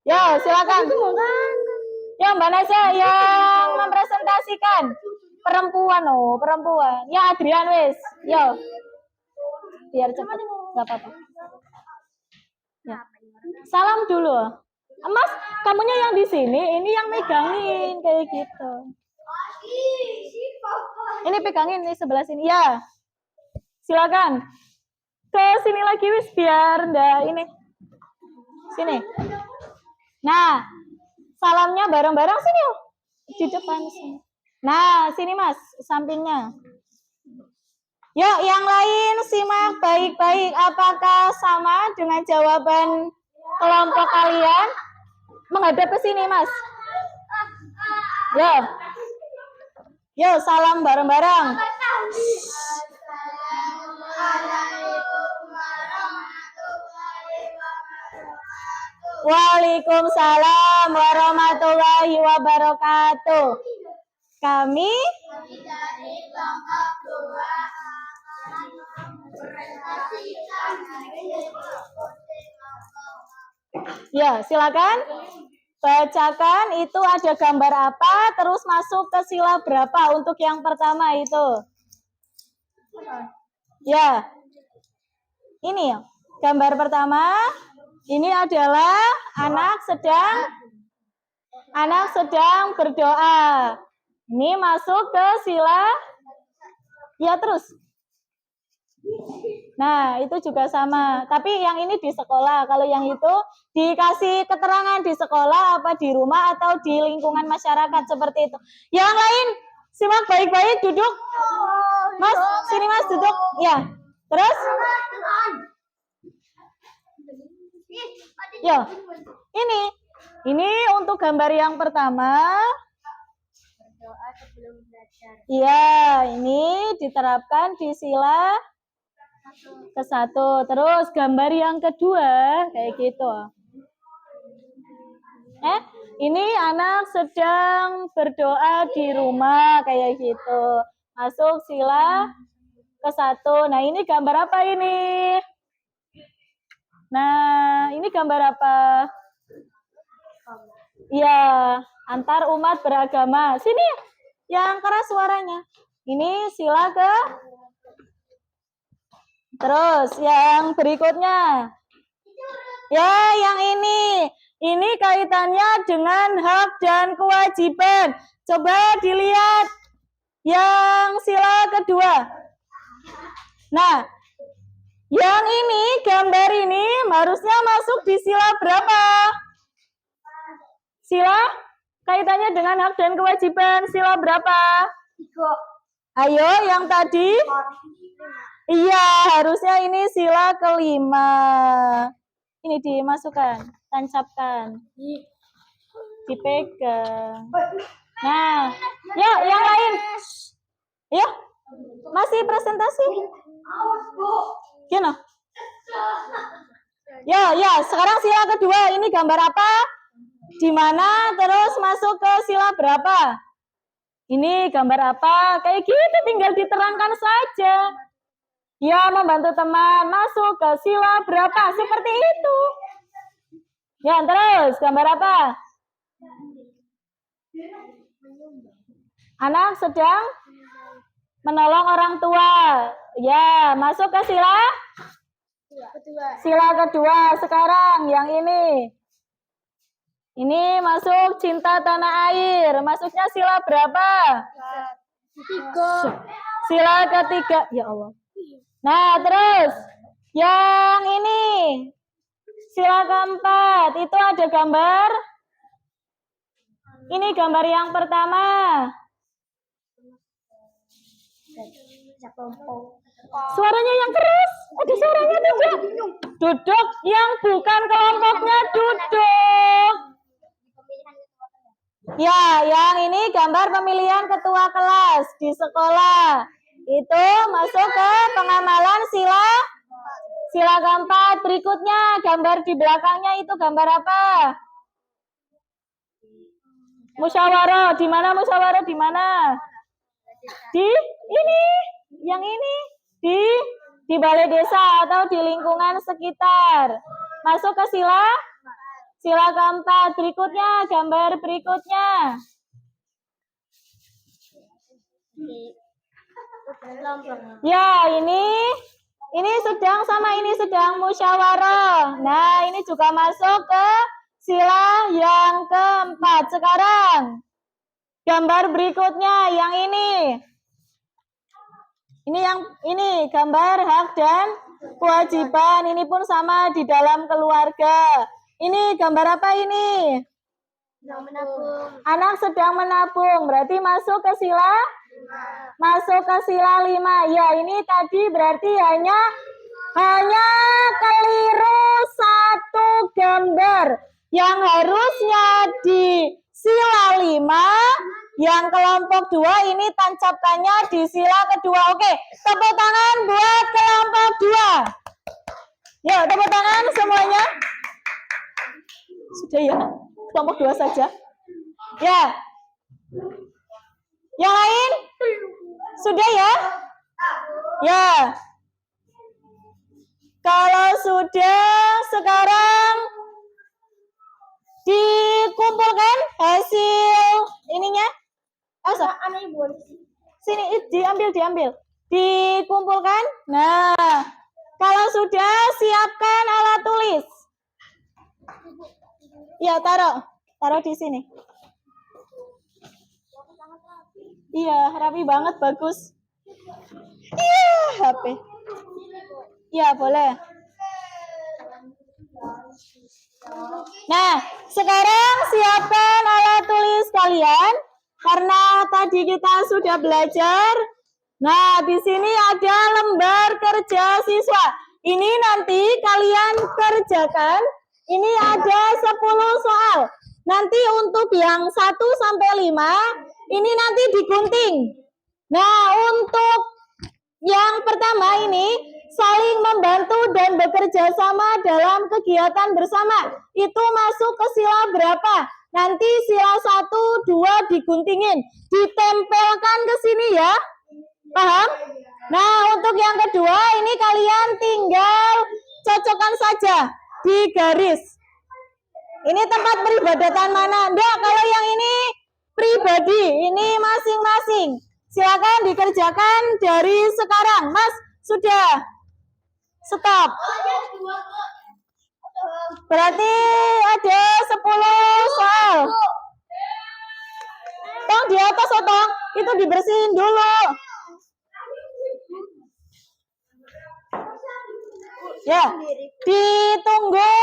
Ya, silakan. Ya, Mbak Nasa yang mempresentasikan. Perempuan, oh, perempuan. Ya, Adrian wis. Yo. Biar cepat, nggak apa-apa. Ya. Salam dulu. Mas, kamunya yang di sini, ini yang megangin kayak gitu. Ini pegangin nih sebelah sini ya. Silakan. Ke sini lagi wis biar ndak ini. Sini. Nah, salamnya bareng-bareng sini. Di depan sini. Nah, sini Mas, sampingnya. Yuk, yang lain simak baik-baik. Apakah sama dengan jawaban kelompok kalian? Menghadap ke sini, Mas. Yo. Yo, salam bareng-bareng. Waalaikumsalam warahmatullahi wabarakatuh. Kami dari kelompok 2. Ya, silakan. Bacakan itu ada gambar apa, terus masuk ke sila berapa untuk yang pertama itu. Ya. Ini gambar pertama. Ini adalah anak sedang berdoa. Ini masuk ke sila. Ya, terus. Nah, itu juga sama. Tapi yang ini di sekolah. Kalau yang itu dikasih keterangan di sekolah, apa di rumah, atau di lingkungan masyarakat seperti itu. Yang lain, simak baik-baik, duduk. Mas, sini Mas, duduk. Ya, terus. Ya, ini untuk gambar yang pertama. Iya, ini diterapkan di sila ke-1. Terus gambar yang kedua kayak gitu. Ini anak sedang berdoa di rumah kayak gitu. Masuk sila ke-1. Nah, ini gambar apa ini? Nah, ini gambar apa? Iya, antar umat beragama. Sini, yang keras suaranya. Ini sila ke. Terus, yang berikutnya. Ya, yang ini. Ini kaitannya dengan hak dan kewajiban. Coba dilihat yang sila kedua. Nah, yang ini, gambar ini harusnya masuk di sila berapa? Sila kaitannya dengan hak dan kewajiban. Sila berapa? 3. Ayo, yang tadi. Iya, harusnya ini sila ke-5. Ini dimasukkan, tancapkan. Dipegang. Nah, yuk yang lain. Yuk, masih presentasi. Gimana? Ya, sekarang sila kedua. Ini gambar apa? Di mana? Terus masuk ke sila berapa? Ini gambar apa? Kayak gitu, tinggal diterangkan saja. Ya, membantu teman masuk ke sila berapa? Seperti itu. Ya, terus gambar apa? Anak sedang menolong orang tua. Ya, masuk ke sila kedua. Sekarang yang ini. Ini masuk cinta tanah air. Masuknya sila berapa? 3. Sila ketiga. Ya Allah. Nah, terus yang ini. Sila keempat. Itu ada gambar. Ini gambar yang pertama. Suaranya yang keras. Ada suaranya tidak? Duduk yang bukan kelompoknya duduk. Ya, yang ini gambar pemilihan ketua kelas di sekolah. Itu masuk ke pengamalan sila keempat. Berikutnya gambar di belakangnya itu gambar apa? Musyawarah. Di mana musyawarah? Di mana? Di ini. Yang ini di balai desa atau di lingkungan sekitar. Masuk ke sila keempat. Berikutnya, gambar berikutnya. Ya, ini sedang musyawarah. Nah, ini juga masuk ke sila yang keempat. Sekarang, gambar berikutnya yang ini. Ini gambar hak dan kewajiban. Ini pun sama di dalam keluarga. Ini gambar apa ini? Anak sedang menabung. Berarti masuk ke sila? Masuk ke sila 5. Ya, ini tadi berarti hanya keliru satu gambar. Yang harusnya di sila 5, yang kelompok 2 ini tancapkannya di sila kedua. Oke, tepuk tangan buat kelompok 2. Ya, tepuk tangan semuanya. Sudah ya, kelompok 2 saja. Ya. Yang lain? Sudah ya? Ya. Kalau sudah, sekarang dikumpulkan hasil ininya. Sini, diambil. Dikumpulkan. Nah, kalau sudah, siapkan alat tulis. Ya, taruh di sini. Iya, rapi banget, bagus. Iya, HP. Iya, boleh. Nah, sekarang siapkan alat tulis kalian karena tadi kita sudah belajar. Nah, di sini ada lembar kerja siswa. Ini nanti kalian kerjakan. Ini ada 10 soal. Nanti untuk yang 1 sampai 5, ini nanti digunting. Nah, untuk yang pertama ini, saling membantu dan bekerja sama dalam kegiatan bersama. Itu masuk ke sila berapa? Nanti sila 1, 2 diguntingin. Ditempelkan ke sini ya. Paham? Nah, untuk yang kedua, ini kalian tinggal cocokkan saja di garis. Ini tempat peribadatan mana? Enggak, kalau yang ini pribadi, ini masing-masing. Silakan dikerjakan dari sekarang. Mas, sudah. Stop. Berarti ada 10 soal. Tong di atas, Tong. Itu dibersihin dulu. Ya, ditunggu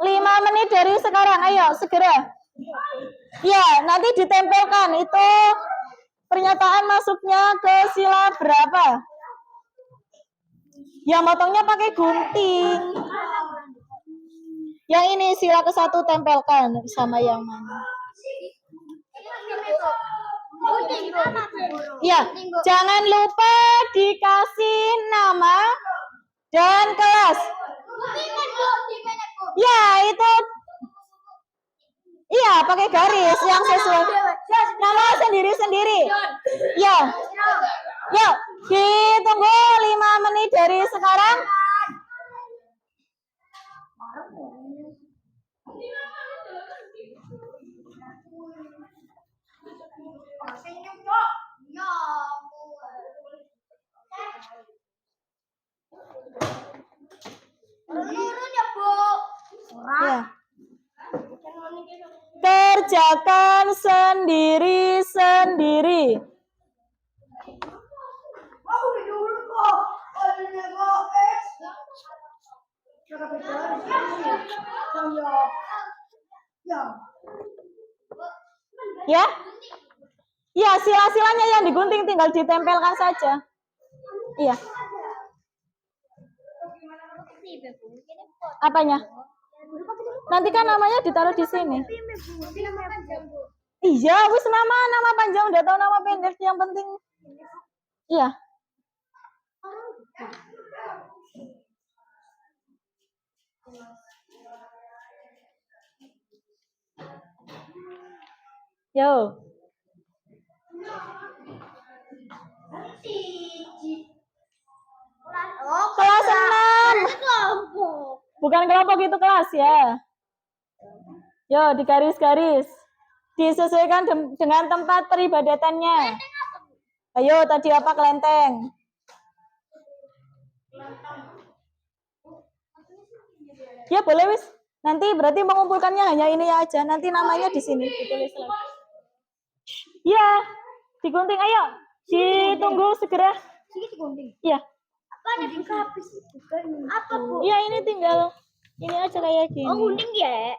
5 menit dari sekarang. Ayo, segera. Ya, nanti ditempelkan. Itu pernyataan masuknya ke sila berapa? Ya, motongnya pakai gunting. Yang ini sila ke-1 tempelkan sama yang mana? Iya, jangan lupa dikasih nama dan kelas. Ya, itu. Iya, pakai garis yang sesuai. Nama sendiri-sendiri. Ya. Yuk, ditunggu 5 menit dari sekarang. Ya. Kerjakan sendiri-sendiri. Ya? Ya, sila-silanya yang digunting tinggal ditempelkan saja. Iya. Apanya? Nanti kan namanya ditaruh di sini. Iya, wis nama panjang udah tahu nama pendek yang penting. Iya. Yo. Kelas 6. Bukan kelompok itu kelas ya. Yo, di garis-garis. Disesuaikan dengan tempat peribadatannya. Ayo, tadi apa kelenteng? Ya, boleh wis. Nanti berarti mengumpulkannya hanya ini aja. Nanti namanya di sini ditulis lagi. Ya, digunting ayo. Ditunggu segera. Iya. Iya, ini tinggal ini aja kayak gini. Oh, gunting ya.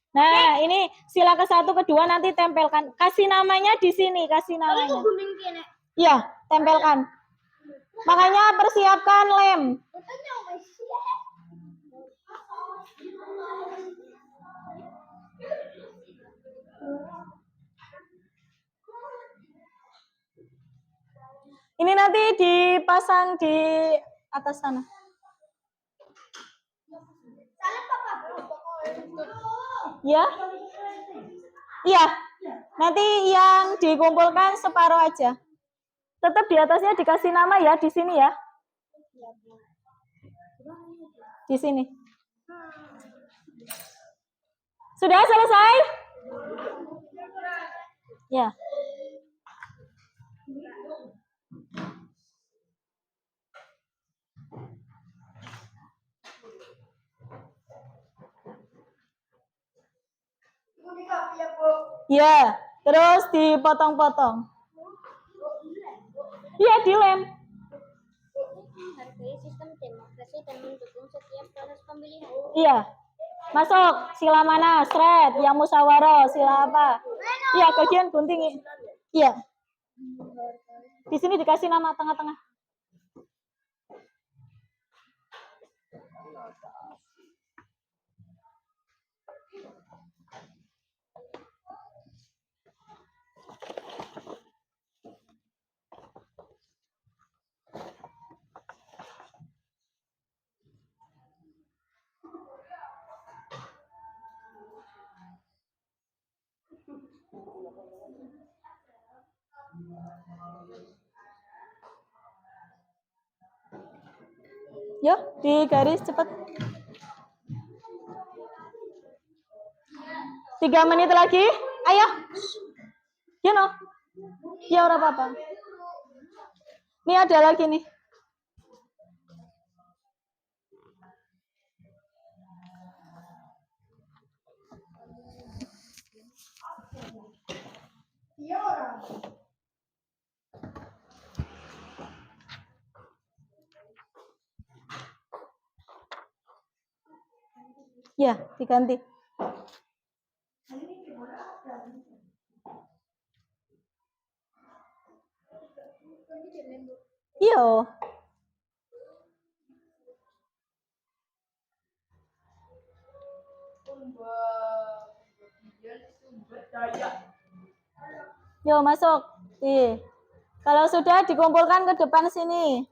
Nah, ini sila ke-1, ke-2 nanti tempelkan. Kasih namanya di sini, kasih namanya. Iya, tempelkan. Makanya persiapkan lem. Ini nanti dipasang di atas sana. Ya? Iya. Nanti yang dikumpulkan separuh aja. Tetap di atasnya dikasih nama ya, di sini ya. Di sini. Sudah selesai? Ya. Ya, terus dipotong-potong. Iya, dilem. Menghargai sistem demokrasi dan mendukung setiap proses pemilihan. Iya. Masuk, sila mana? Sret, yang musyawarah, sila apa? Iya, bagian gunting. Iya. Di sini dikasih nama tengah-tengah. Yuk, di garis cepat. 3 menit lagi. Ayo. You know. Ya, ora apa-apa. Ini ada lagi nih. Ya, diganti. Iya. Yo, masuk. Ih. Kalau sudah dikumpulkan ke depan sini.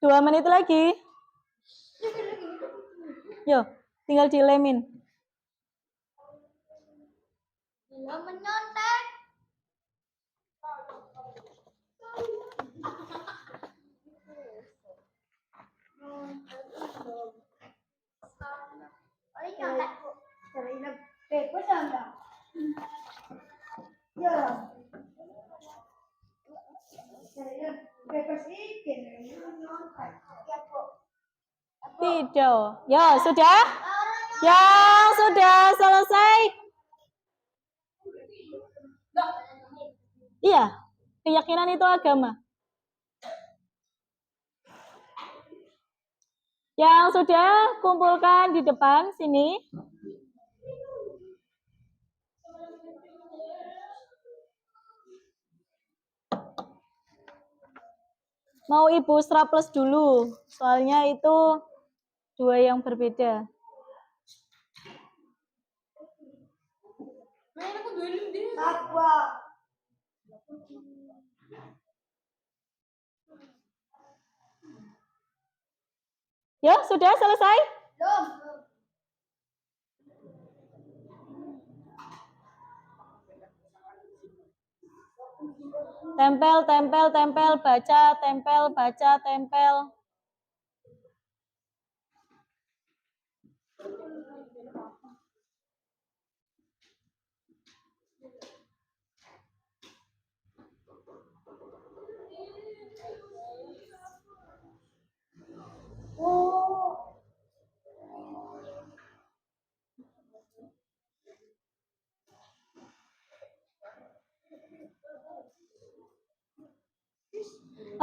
Dua menit lagi. Yo, tinggal dilemin. Belum menyontek. Oh iya, cari bebas enggak? Ya. Cari bebas ikan. Ya, Bu. Tidak. Ya, sudah? Yang sudah selesai. Iya, keyakinan itu agama. Yang sudah kumpulkan di depan sini. Mau Ibu strapless dulu, soalnya itu dua yang berbeda. Ya, sudah selesai? Belum. Tempel, tempel, tempel, baca, tempel, baca, tempel.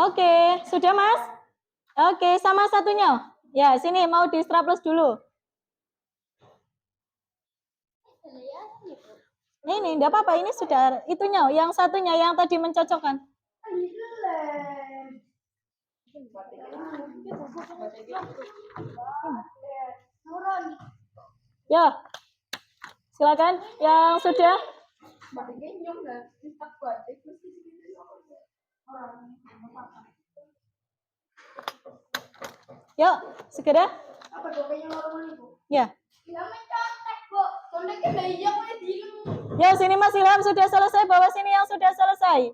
Oke, sudah Mas? Oke, sama satunya. Ya, sini mau di strapless dulu. Ini enggak apa-apa, ini sudah itunya, yang satunya yang tadi mencocokkan. Ya, silakan yang sudah. Yuk, segera. Ya. Ya, sini Mas Ilham sudah selesai, bawa sini yang sudah selesai.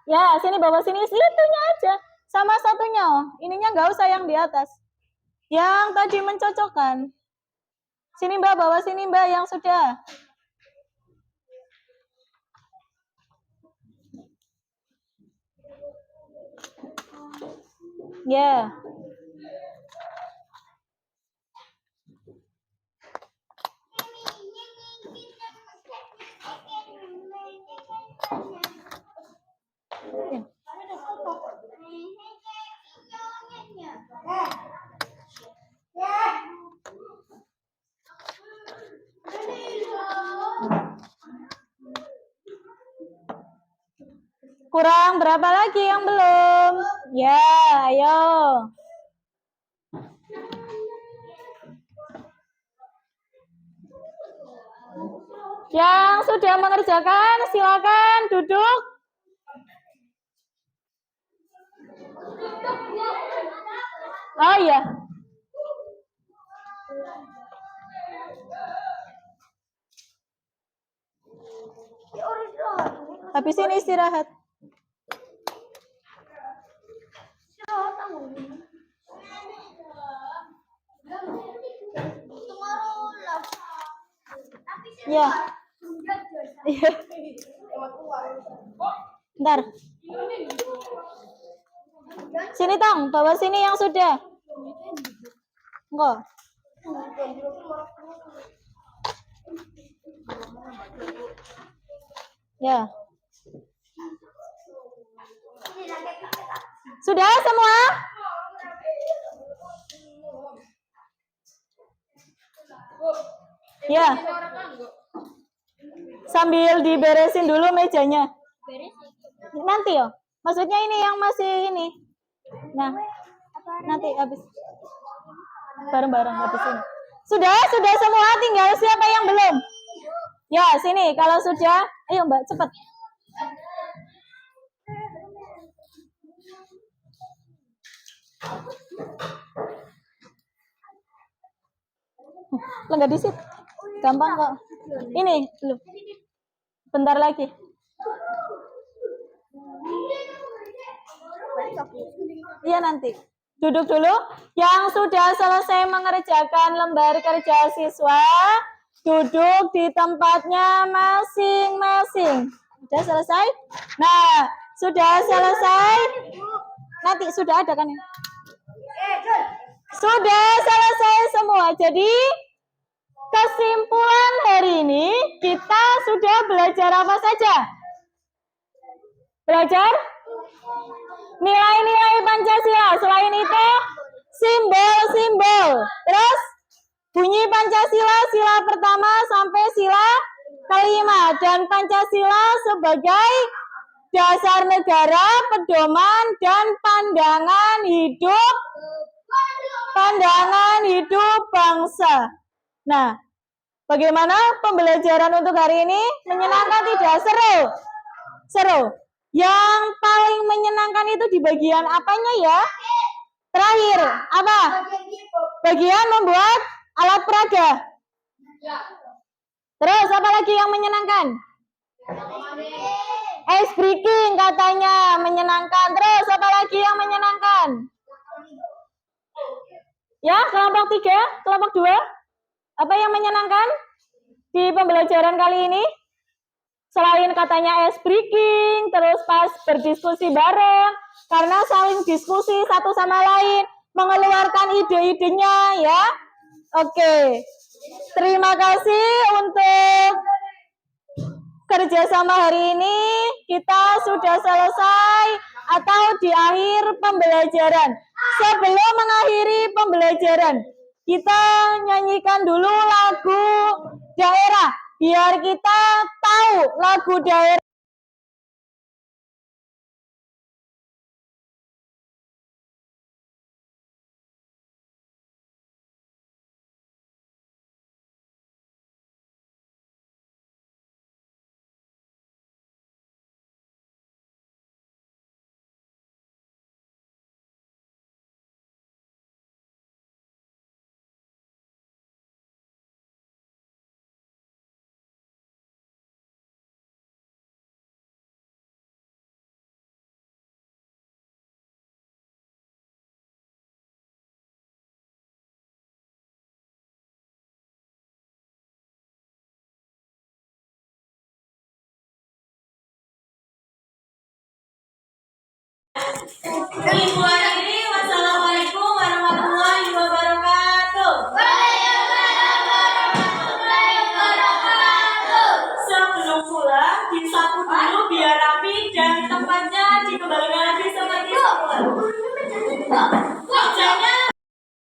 Ya, sini bawa sini, situnya aja. Sama satunya, ininya nggak usah yang di atas. Yang tadi mencocokkan. Sini Mbak, bawa sini Mbak yang sudah. Ya. Kurang berapa lagi yang belum? Ya, ayo. Yang sudah mengerjakan, silakan duduk. Oh iya. Habis ini istirahat. Ya. Bentar. Sini Tang, bawa sini yang sudah. Enggak. Ya. Sudah semua? Ya. Sambil diberesin dulu mejanya. Nanti ya. Maksudnya ini yang masih ini. Nah, nanti habis. Bareng-bareng habis ini. Sudah semua, tinggal siapa yang belum? Ya, sini. Kalau sudah, ayo Mbak, cepat. Lenggak di situ. Gampang kok. Ini, belum. Bentar lagi. Iya nanti. Duduk dulu. Yang sudah selesai mengerjakan lembar kerja siswa, duduk di tempatnya masing-masing. Sudah selesai? Nah, sudah selesai. Nanti sudah ada kan ya? Sudah selesai semua. Jadi, kesimpulan hari ini, kita sudah belajar apa saja? Belajar nilai-nilai Pancasila. Selain itu, simbol-simbol. Terus, bunyi Pancasila, sila pertama sampai sila kelima. Dan Pancasila sebagai dasar negara, pedoman, dan pandangan hidup bangsa. Nah, bagaimana pembelajaran untuk hari ini? Menyenangkan tidak? Seru? Seru. Yang paling menyenangkan itu di bagian apanya ya? Terakhir, apa? Bagian membuat alat peraga. Terus apa lagi yang menyenangkan? Ice breaking katanya menyenangkan. Terus apa lagi yang menyenangkan? Ya, kelompok 3, kelompok 2. Apa yang menyenangkan di pembelajaran kali ini? Selain katanya ice breaking, terus pas berdiskusi bareng, karena saling diskusi satu sama lain, mengeluarkan ide-idenya ya. Oke, terima kasih untuk kerjasama hari ini. Kita sudah selesai atau di akhir pembelajaran. Sebelum mengakhiri pembelajaran, kita nyanyikan dulu lagu daerah biar kita tahu lagu daerah.